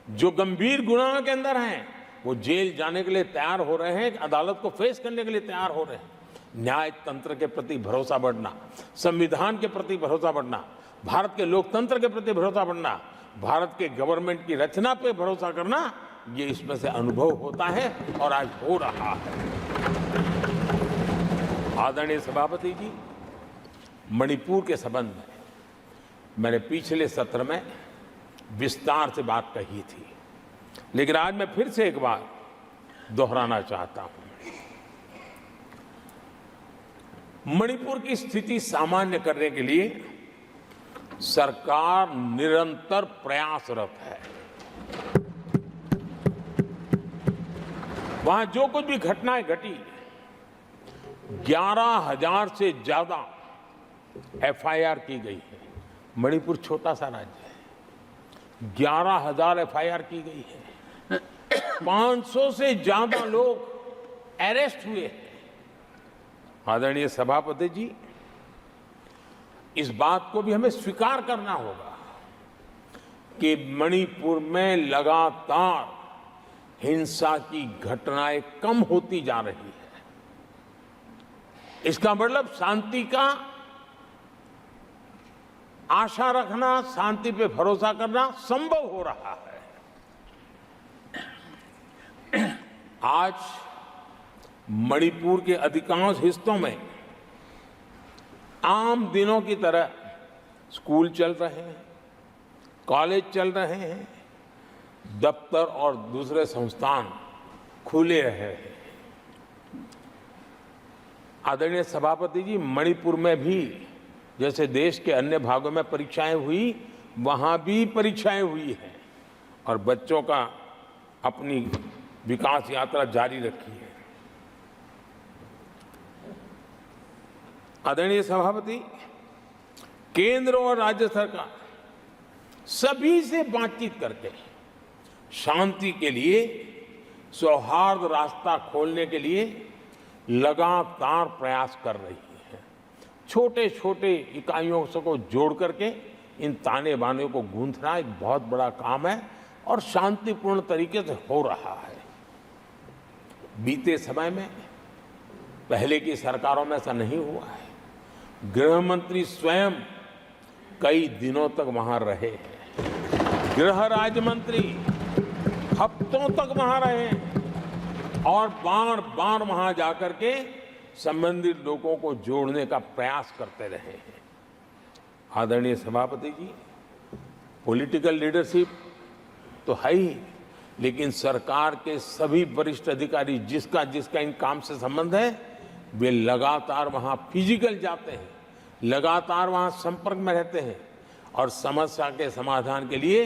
जो गंभीर गुनाह के अंदर हैं वो जेल जाने के लिए तैयार हो रहे हैं, अदालत को फेस करने के लिए तैयार हो रहे हैं। न्याय तंत्र के प्रति भरोसा बढ़ना, संविधान के प्रति भरोसा बढ़ना, भारत के लोकतंत्र के प्रति भरोसा बढ़ना, भारत के गवर्नमेंट की रचना पे भरोसा करना, ये इसमें से अनुभव होता है और आज हो रहा है। आदरणीय सभापति जी, मणिपुर के संबंध में मैंने पिछले सत्र में विस्तार से बात कही थी, लेकिन आज मैं फिर से एक बार दोहराना चाहता हूं। मणिपुर की स्थिति सामान्य करने के लिए सरकार निरंतर प्रयासरत है। वहां जो कुछ भी घटनाएं घटी, 11,000 से ज्यादा एफआईआर की गई है। मणिपुर छोटा सा राज्य है, 11,000 एफआईआर की गई है। 500 से ज्यादा लोग अरेस्ट हुए हैं। आदरणीय सभापति जी, इस बात को भी हमें स्वीकार करना होगा कि मणिपुर में लगातार हिंसा की घटनाएं कम होती जा रही है। इसका मतलब शांति का आशा रखना, शांति पे भरोसा करना संभव हो रहा है। आज मणिपुर के अधिकांश हिस्सों में आम दिनों की तरह स्कूल चल रहे हैं, कॉलेज चल रहे हैं, दफ्तर और दूसरे संस्थान खुले रहे हैं। आदरणीय सभापति जी, मणिपुर में भी जैसे देश के अन्य भागों में परीक्षाएं हुई, वहां भी परीक्षाएं हुई हैं और बच्चों का अपनी विकास यात्रा जारी रखी है। आदरणीय सभापति, केंद्र और राज्य सरकार सभी से बातचीत करके शांति के लिए, सौहार्द रास्ता खोलने के लिए लगातार प्रयास कर रही है। छोटे छोटे इकाइयों को जोड़ करके इन ताने बाने को गूंथना एक बहुत बड़ा काम है और शांतिपूर्ण तरीके से हो रहा है। बीते समय में पहले की सरकारों में ऐसा नहीं हुआ है। गृह मंत्री स्वयं कई दिनों तक वहां रहे हैं, गृह राज्य मंत्री हफ्तों तक वहां रहे हैं और बार बार वहां जाकर के संबंधित लोगों को जोड़ने का प्रयास करते रहे हैं। आदरणीय सभापति जी, पॉलिटिकल लीडरशिप तो है ही, लेकिन सरकार के सभी वरिष्ठ अधिकारी जिसका जिसका इन काम से संबंध है, वे लगातार वहां फिजिकल जाते हैं, लगातार वहां संपर्क में रहते हैं और समस्या के समाधान के लिए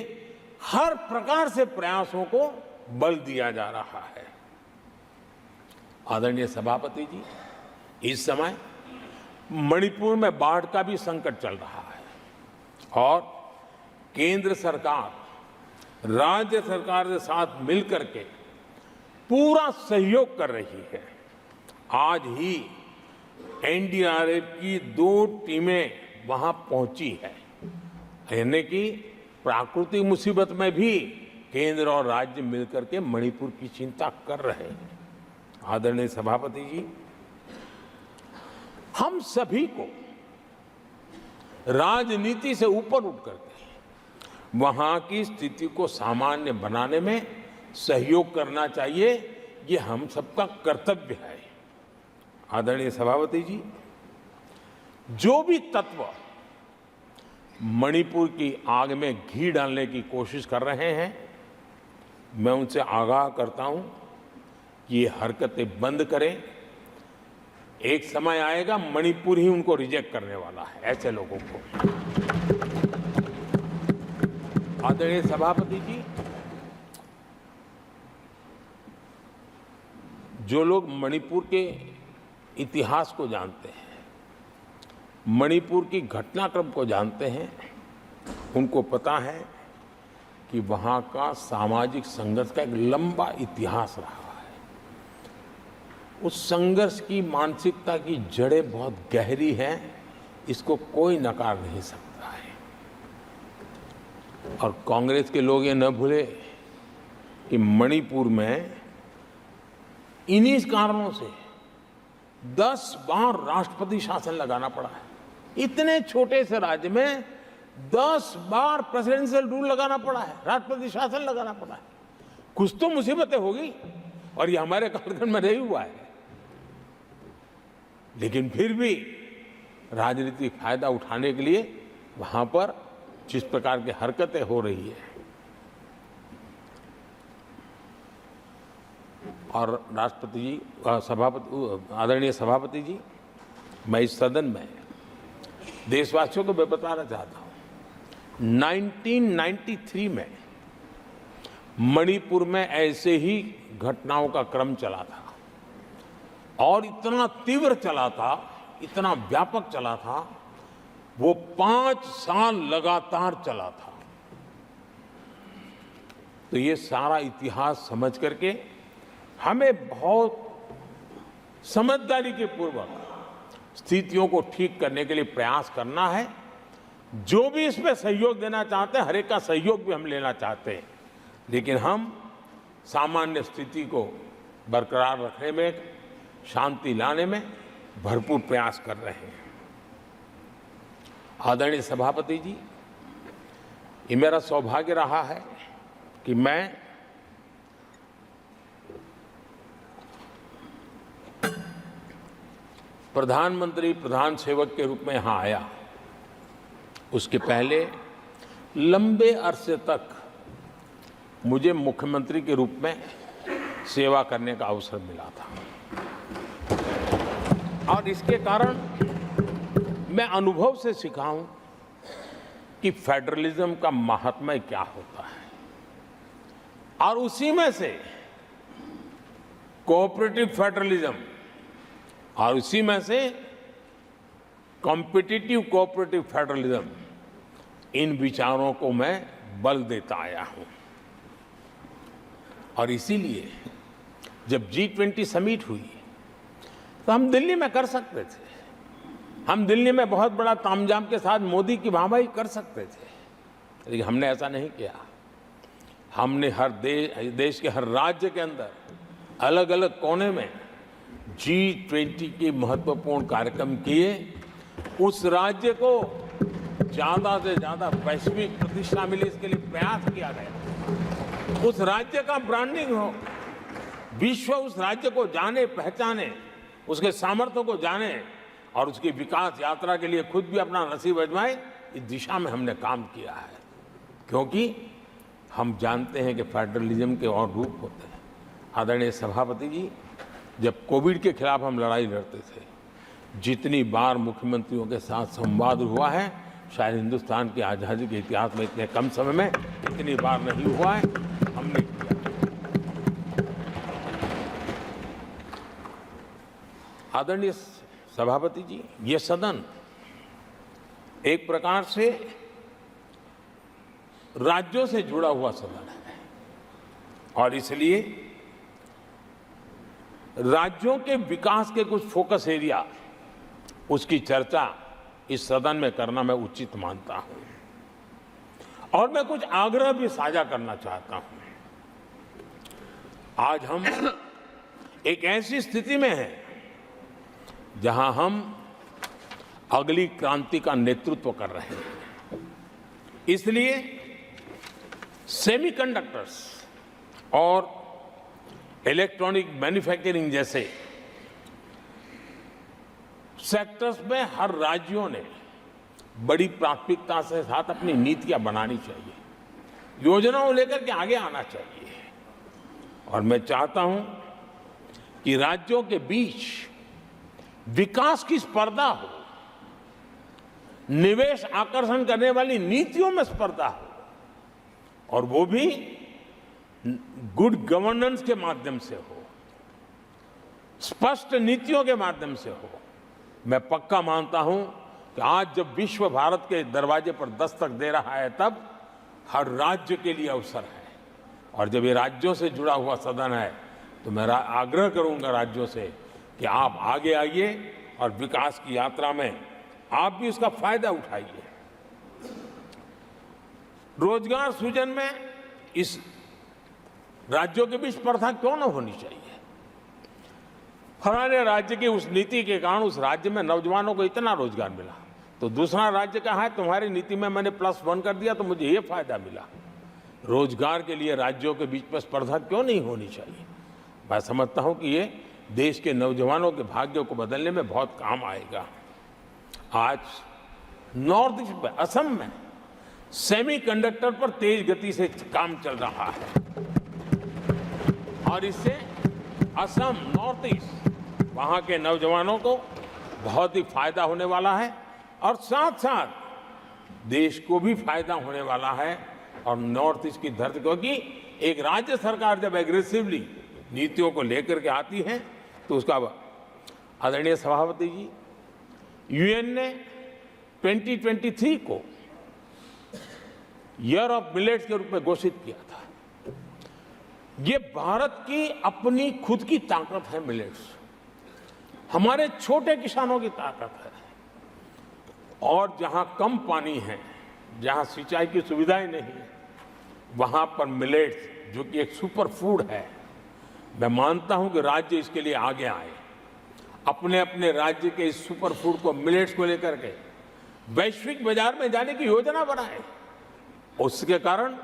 हर प्रकार से प्रयासों को बल दिया जा रहा है। आदरणीय सभापति जी, इस समय मणिपुर में बाढ़ का भी संकट चल रहा है और केंद्र सरकार राज्य सरकार के साथ मिलकर के पूरा सहयोग कर रही है। आज ही एनडीआरएफ की 2 टीमें वहां पहुंची है, यानी कि प्राकृतिक मुसीबत में भी केंद्र और राज्य मिलकर के मणिपुर की चिंता कर रहे हैं। आदरणीय सभापति जी, हम सभी को राजनीति से ऊपर उठ करके वहां की स्थिति को सामान्य बनाने में सहयोग करना चाहिए, ये हम सबका कर्तव्य है। आदरणीय सभापति जी, जो भी तत्व मणिपुर की आग में घी डालने की कोशिश कर रहे हैं, मैं उनसे आगाह करता हूं कि ये हरकतें बंद करें। एक समय आएगा मणिपुर ही उनको रिजेक्ट करने वाला है, ऐसे लोगों को। आदरणीय सभापति जी, जो लोग मणिपुर के इतिहास को जानते हैं, मणिपुर की घटनाक्रम को जानते हैं, उनको पता है कि वहां का सामाजिक संघर्ष का एक लंबा इतिहास रहा है। उस संघर्ष की मानसिकता की जड़ें बहुत गहरी हैं, इसको कोई नकार नहीं सकता है। और कांग्रेस के लोग ये न भूले कि मणिपुर में इन्हीं कारणों से 10 बार राष्ट्रपति शासन लगाना पड़ा है। इतने छोटे से राज्य में 10 बार प्रेसिडेंशियल रूल लगाना पड़ा है, राष्ट्रपति शासन लगाना पड़ा है। कुछ तो मुसीबतें होगी और ये हमारे कालखंड में रही हुआ है, लेकिन फिर भी राजनीतिक फायदा उठाने के लिए वहां पर जिस प्रकार की हरकतें हो रही है, और राष्ट्रपति जी, आदरणीय सभापति जी, मैं इस सदन में देशवासियों को मैं बताना चाहता हूं, 1993 में मणिपुर में ऐसे ही घटनाओं का क्रम चला था और इतना तीव्र चला था, इतना व्यापक चला था, वो 5 साल लगातार चला था। तो ये सारा इतिहास समझ करके हमें बहुत समझदारी के पूर्वक स्थितियों को ठीक करने के लिए प्रयास करना है। जो भी इसमें सहयोग देना चाहते हैं, हर एक का सहयोग भी हम लेना चाहते हैं, लेकिन हम सामान्य स्थिति को बरकरार रखने में, शांति लाने में भरपूर प्रयास कर रहे हैं। आदरणीय सभापति जी, ये मेरा सौभाग्य रहा है कि मैं प्रधानमंत्री प्रधान सेवक के रूप में यहां आया। उसके पहले लंबे अरसे तक मुझे मुख्यमंत्री के रूप में सेवा करने का अवसर मिला था और इसके कारण मैं अनुभव से सीखा हूं कि फेडरलिज्म का महात्म्य क्या होता है, और उसी में से कोऑपरेटिव फेडरलिज्म और उसी में से कॉम्पिटिटिव कोऑपरेटिव फेडरलिज्म, इन विचारों को मैं बल देता आया हूं। और इसीलिए जब G20 समिट हुई तो हम दिल्ली में कर सकते थे, हम दिल्ली में बहुत बड़ा तामझाम के साथ मोदी की वाहवाही कर सकते थे, लेकिन हमने ऐसा नहीं किया। हमने हर देश के हर राज्य के अंदर अलग अलग कोने में G20 के महत्वपूर्ण कार्यक्रम किए। उस राज्य को ज्यादा से ज्यादा वैश्विक प्रतिष्ठा मिले, इसके लिए प्रयास किया गया। उस राज्य का ब्रांडिंग हो, विश्व उस राज्य को जाने पहचाने, उसके सामर्थ्य को जाने और उसकी विकास यात्रा के लिए खुद भी अपना नसीब आजमाए, इस दिशा में हमने काम किया है। क्योंकि हम जानते हैं कि फेडरलिज्म के और रूप होते हैं। आदरणीय सभापति जी, जब कोविड के खिलाफ हम लड़ाई लड़ते थे, जितनी बार मुख्यमंत्रियों के साथ संवाद हुआ है, शायद हिंदुस्तान की आज़ादी के इतिहास में इतने कम समय में इतनी बार नहीं हुआ है, हमने किया। आदरणीय सभापति जी, ये सदन एक प्रकार से राज्यों से जुड़ा हुआ सदन है और इसलिए राज्यों के विकास के कुछ फोकस एरिया, उसकी चर्चा इस सदन में करना मैं उचित मानता हूं और मैं कुछ आग्रह भी साझा करना चाहता हूं। आज हम एक ऐसी स्थिति में हैं जहां हम अगली क्रांति का नेतृत्व कर रहे हैं। इसलिए सेमीकंडक्टर्स और इलेक्ट्रॉनिक मैन्युफैक्चरिंग जैसे सेक्टर्स में हर राज्यों ने बड़ी प्राथमिकता से साथ अपनी नीतियां बनानी चाहिए, योजनाओं लेकर के आगे आना चाहिए। और मैं चाहता हूं कि राज्यों के बीच विकास की स्पर्धा हो, निवेश आकर्षण करने वाली नीतियों में स्पर्धा हो, और वो भी गुड गवर्नेंस के माध्यम से हो, स्पष्ट नीतियों के माध्यम से हो। मैं पक्का मानता हूं कि आज जब विश्व भारत के दरवाजे पर दस्तक दे रहा है, तब हर राज्य के लिए अवसर है। और जब ये राज्यों से जुड़ा हुआ सदन है, तो मैं आग्रह करूंगा राज्यों से कि आप आगे आइए और विकास की यात्रा में आप भी उसका फायदा उठाइए। रोजगार सृजन में इस राज्यों के बीच स्पर्धा क्यों न होनी चाहिए? फलाने राज्य की उस नीति के कारण उस राज्य में नौजवानों को इतना रोजगार मिला, तो दूसरा राज्य कहा है तुम्हारी नीति में मैंने +1 कर दिया तो मुझे ये फायदा मिला। रोजगार के लिए राज्यों के बीच में स्पर्धा क्यों नहीं होनी चाहिए? मैं समझता हूं कि ये देश के नौजवानों के भाग्यों को बदलने में बहुत काम आएगा। आज नॉर्थ ईस्ट में, असम में सेमीकंडक्टर पर तेज गति से काम चल रहा है और इससे असम, नॉर्थ ईस्ट, वहां के नौजवानों को बहुत ही फायदा होने वाला है और साथ साथ देश को भी फायदा होने वाला है। और नॉर्थ ईस्ट की धरती, क्योंकि एक राज्य सरकार जब एग्रेसिवली नीतियों को लेकर के आती है तो उसका, आदरणीय सभापति जी, यूएन ने 2023 को ईयर ऑफ मिलेट्स के रूप में घोषित किया था। ये भारत की अपनी खुद की ताकत है। मिलेट्स हमारे छोटे किसानों की ताकत है। और जहां कम पानी है, जहां सिंचाई की सुविधाएं नहीं है, वहां पर मिलेट्स, जो कि एक सुपर फूड है, मैं मानता हूं कि राज्य इसके लिए आगे आए, अपने अपने राज्य के इस सुपर फूड को, मिलेट्स को लेकर के वैश्विक बाजार में जाने की योजना बनाए। उसके कारण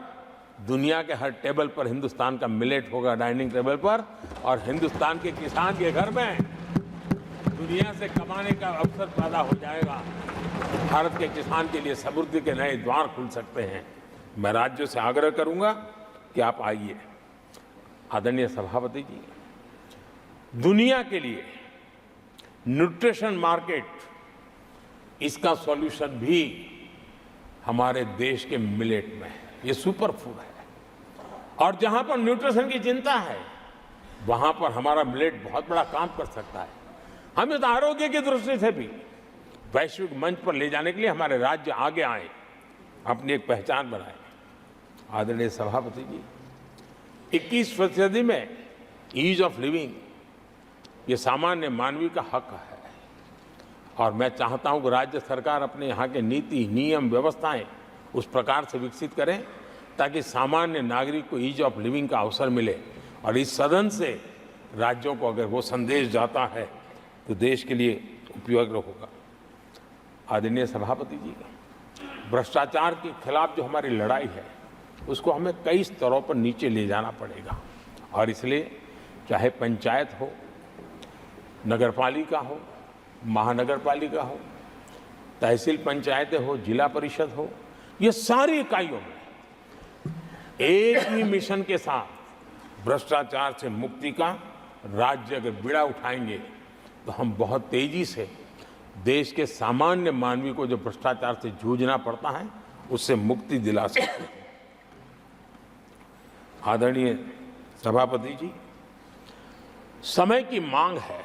दुनिया के हर टेबल पर हिंदुस्तान का मिलेट होगा, डाइनिंग टेबल पर, और हिंदुस्तान के किसान के घर में दुनिया से कमाने का अवसर पैदा हो जाएगा। भारत के किसान के लिए समृद्धि के नए द्वार खुल सकते हैं। मैं राज्यों से आग्रह करूंगा कि आप आइए। आदरणीय सभापति जी, दुनिया के लिए न्यूट्रिशन मार्केट, इसका सॉल्यूशन भी हमारे देश के मिलेट में है। ये सुपर फूड है और जहां पर न्यूट्रिशन की चिंता है, वहां पर हमारा मिलेट बहुत बड़ा काम कर सकता है। हम इस आरोग्य की दृष्टि से भी वैश्विक मंच पर ले जाने के लिए हमारे राज्य आगे आए, अपनी एक पहचान बनाए। आदरणीय सभापति जी, 21वीं सदी में ईज ऑफ लिविंग, ये सामान्य मानवीय का हक है और मैं चाहता हूं कि राज्य सरकार अपने यहाँ के नीति, नियम, व्यवस्थाएं उस प्रकार से विकसित करें ताकि सामान्य नागरिक को ईज ऑफ लिविंग का अवसर मिले। और इस सदन से राज्यों को अगर वो संदेश जाता है तो देश के लिए उपयोगी होगा। आदरणीय सभापति जी, भ्रष्टाचार के खिलाफ जो हमारी लड़ाई है, उसको हमें कई स्तरों पर नीचे ले जाना पड़ेगा और इसलिए चाहे पंचायत हो, नगरपालिका हो, महानगर पालिका हो, तहसील पंचायतें हो, जिला परिषद हो, ये सारी इकाइयों में एक ही मिशन के साथ भ्रष्टाचार से मुक्ति का राज्य अगर बीड़ा उठाएंगे तो हम बहुत तेजी से देश के सामान्य मानवी को जो भ्रष्टाचार से जूझना पड़ता है उससे मुक्ति दिला सकते हैं। आदरणीय सभापति जी, समय की मांग है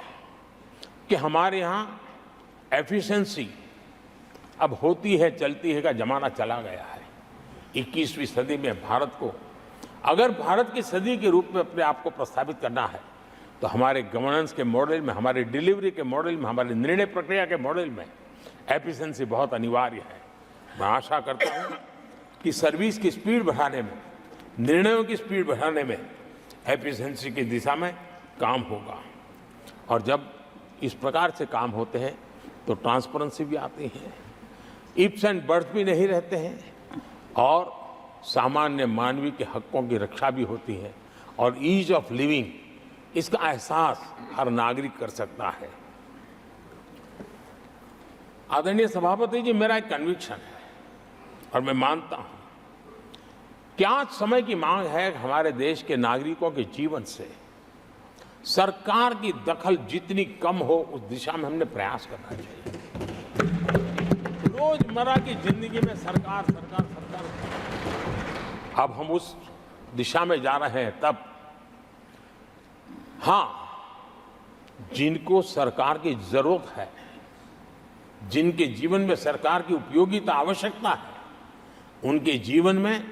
कि हमारे यहाँ एफिशिएंसी अब होती है चलती है का जमाना चला गया है। 21वीं सदी में भारत को अगर भारत की सदी के रूप में अपने आप को प्रस्तावित करना है तो हमारे गवर्नेंस के मॉडल में, हमारे डिलीवरी के मॉडल में, हमारे निर्णय प्रक्रिया के मॉडल में एफिशिएंसी बहुत अनिवार्य है। मैं आशा करता हूँ कि सर्विस की स्पीड बढ़ाने में, निर्णयों की स्पीड बढ़ाने में एफिशिएंसी की दिशा में काम होगा। और जब इस प्रकार से काम होते हैं तो ट्रांसपेरेंसी भी आती है, इफ्स एंड बट्स भी नहीं रहते हैं और सामान्य मानवीय के हकों की रक्षा भी होती है और ईज ऑफ लिविंग इसका एहसास हर नागरिक कर सकता है। आदरणीय सभापति जी, मेरा एक कन्विक्शन है और मैं मानता हूं कि आज समय की मांग है कि हमारे देश के नागरिकों के जीवन से सरकार की दखल जितनी कम हो उस दिशा में हमने प्रयास करना चाहिए। रोजमर्रा की जिंदगी में सरकार सरकार सरकार, अब हम उस दिशा में जा रहे हैं। तब हाँ, जिनको सरकार की जरूरत है, जिनके जीवन में सरकार की उपयोगिता आवश्यकता है, उनके जीवन में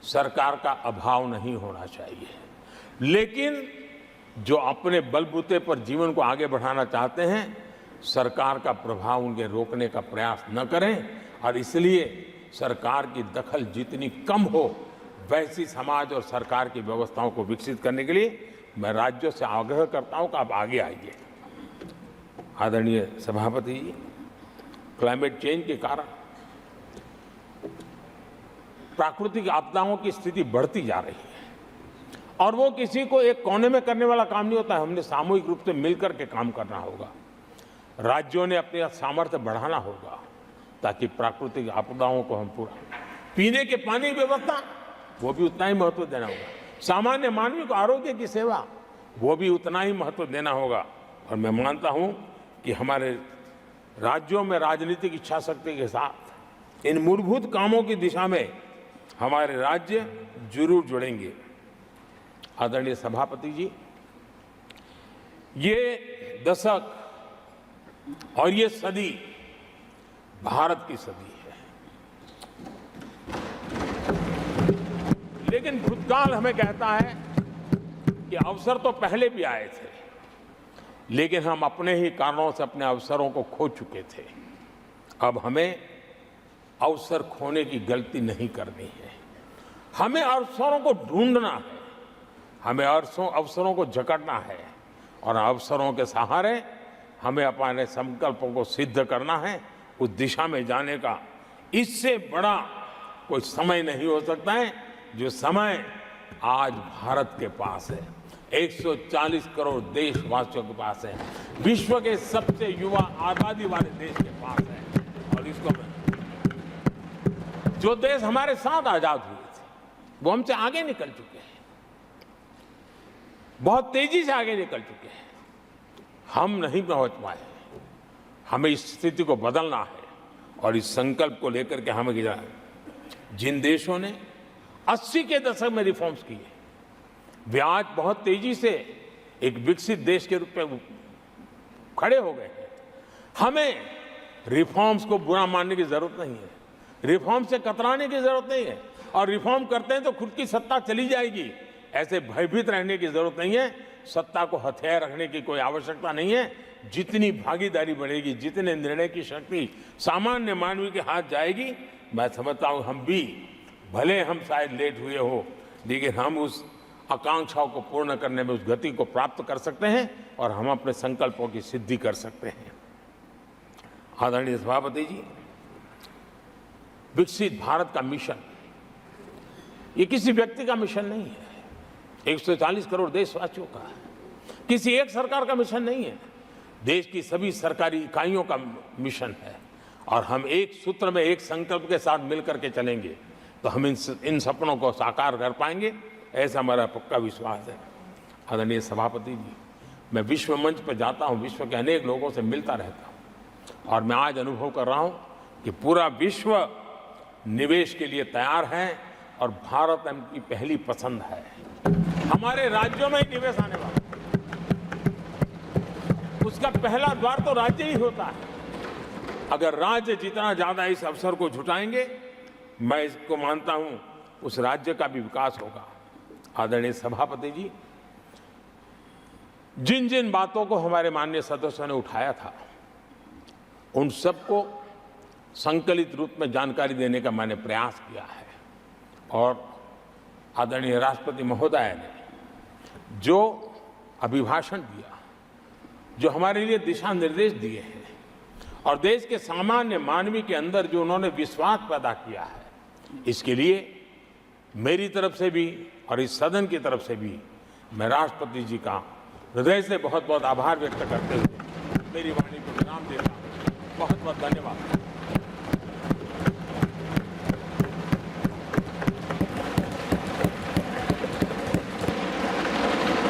सरकार का अभाव नहीं होना चाहिए। लेकिन जो अपने बलबूते पर जीवन को आगे बढ़ाना चाहते हैं, सरकार का प्रभाव उनके रोकने का प्रयास न करें और इसलिए सरकार की दखल जितनी कम हो वैसी समाज और सरकार की व्यवस्थाओं को विकसित करने के लिए मैं राज्यों से आग्रह करता हूं कि आप आगे आइए। आदरणीय सभापति जी, क्लाइमेट चेंज के कारण प्राकृतिक आपदाओं की स्थिति बढ़ती जा रही है और वो किसी को एक कोने में करने वाला काम नहीं होता है। हमने सामूहिक रूप से मिलकर के काम करना होगा। राज्यों ने अपने सामर्थ्य बढ़ाना होगा ताकि प्राकृतिक आपदाओं को हम पूरा, पीने के पानी की व्यवस्था वो भी उतना ही महत्व देना होगा, सामान्य मानवी को आरोग्य की सेवा वो भी उतना ही महत्व देना होगा। और मैं मानता हूं कि हमारे राज्यों में राजनीतिक इच्छा शक्ति के साथ इन मूलभूत कामों की दिशा में हमारे राज्य जरूर जुड़ेंगे। आदरणीय सभापति जी, ये दशक और ये सदी भारत की सदी है, लेकिन भूतकाल हमें कहता है कि अवसर तो पहले भी आए थे, लेकिन हम अपने ही कारणों से अपने अवसरों को खो चुके थे। अब हमें अवसर खोने की गलती नहीं करनी है। हमें अवसरों को ढूंढना है, हमें अवसरों को जकड़ना है और अवसरों के सहारे हमें अपने संकल्पों को सिद्ध करना है, उस दिशा में जाने का। इससे बड़ा कोई समय नहीं हो सकता है जो समय आज भारत के पास है। 140 करोड़ देशवासियों के पास है, विश्व के सबसे युवा आबादी वाले देश के पास है। और इसको जो देश हमारे साथ आजाद हुए थे वो हमसे आगे निकल चुके हैं, बहुत तेजी से आगे निकल चुके हैं। हम नहीं पहुंच पाए। हमें इस स्थिति को बदलना है और इस संकल्प को लेकर के हमें जिन देशों ने 80 के दशक में रिफॉर्म्स किए, वे आज बहुत तेजी से एक विकसित देश के रूप में खड़े हो गए हैं। हमें रिफॉर्म्स को बुरा मानने की जरूरत नहीं है, रिफॉर्म से कतराने की जरूरत नहीं है। और रिफॉर्म करते हैं तो खुद की सत्ता चली जाएगी, ऐसे भयभीत रहने की जरूरत नहीं है। सत्ता को हथियार रखने की कोई आवश्यकता नहीं है। जितनी भागीदारी बढ़ेगी, जितने निर्णय की शक्ति सामान्य मानवी के हाथ जाएगी, मैं समझता हूं हम भी, भले हम शायद लेट हुए हो, लेकिन हम उस आकांक्षाओं को पूर्ण करने में उस गति को प्राप्त कर सकते हैं और हम अपने संकल्पों की सिद्धि कर सकते हैं। आदरणीय सभापति जी, विकसित भारत का मिशन ये किसी व्यक्ति का मिशन नहीं है, 140 करोड़ देशवासियों का है, किसी एक सरकार का मिशन नहीं है, देश की सभी सरकारी इकाइयों का मिशन है। और हम एक सूत्र में, एक संकल्प के साथ मिलकर के चलेंगे। तो हम इन सपनों को साकार कर पाएंगे, ऐसा हमारा पक्का विश्वास है। आदरणीय सभापति जी, मैं विश्व मंच पर जाता हूँ, विश्व के अनेक लोगों से मिलता रहता हूँ और मैं आज अनुभव कर रहा हूँ कि पूरा विश्व निवेश के लिए तैयार है और भारत उनकी पहली पसंद है। हमारे राज्यों में ही निवेश आने वाला है। उसका पहला द्वार तो राज्य ही होता है। अगर राज्य जितना ज्यादा इस अवसर को जुटाएंगे, मैं इसको मानता हूं उस राज्य का भी विकास होगा। आदरणीय सभापति जी, जिन जिन बातों को हमारे माननीय सदस्यों ने उठाया था, उन सबको संकलित रूप में जानकारी देने का मैंने प्रयास किया है और आदरणीय राष्ट्रपति महोदय ने जो अभिभाषण दिया, जो हमारे लिए दिशा निर्देश दिए हैं और देश के सामान्य मानवी के अंदर जो उन्होंने विश्वास पैदा किया है, इसके लिए मेरी तरफ से भी और इस सदन की तरफ से भी मैं राष्ट्रपति जी का हृदय से बहुत बहुत आभार व्यक्त करते हुए मेरी वाणी को विराम देता हूं। बहुत बहुत धन्यवाद।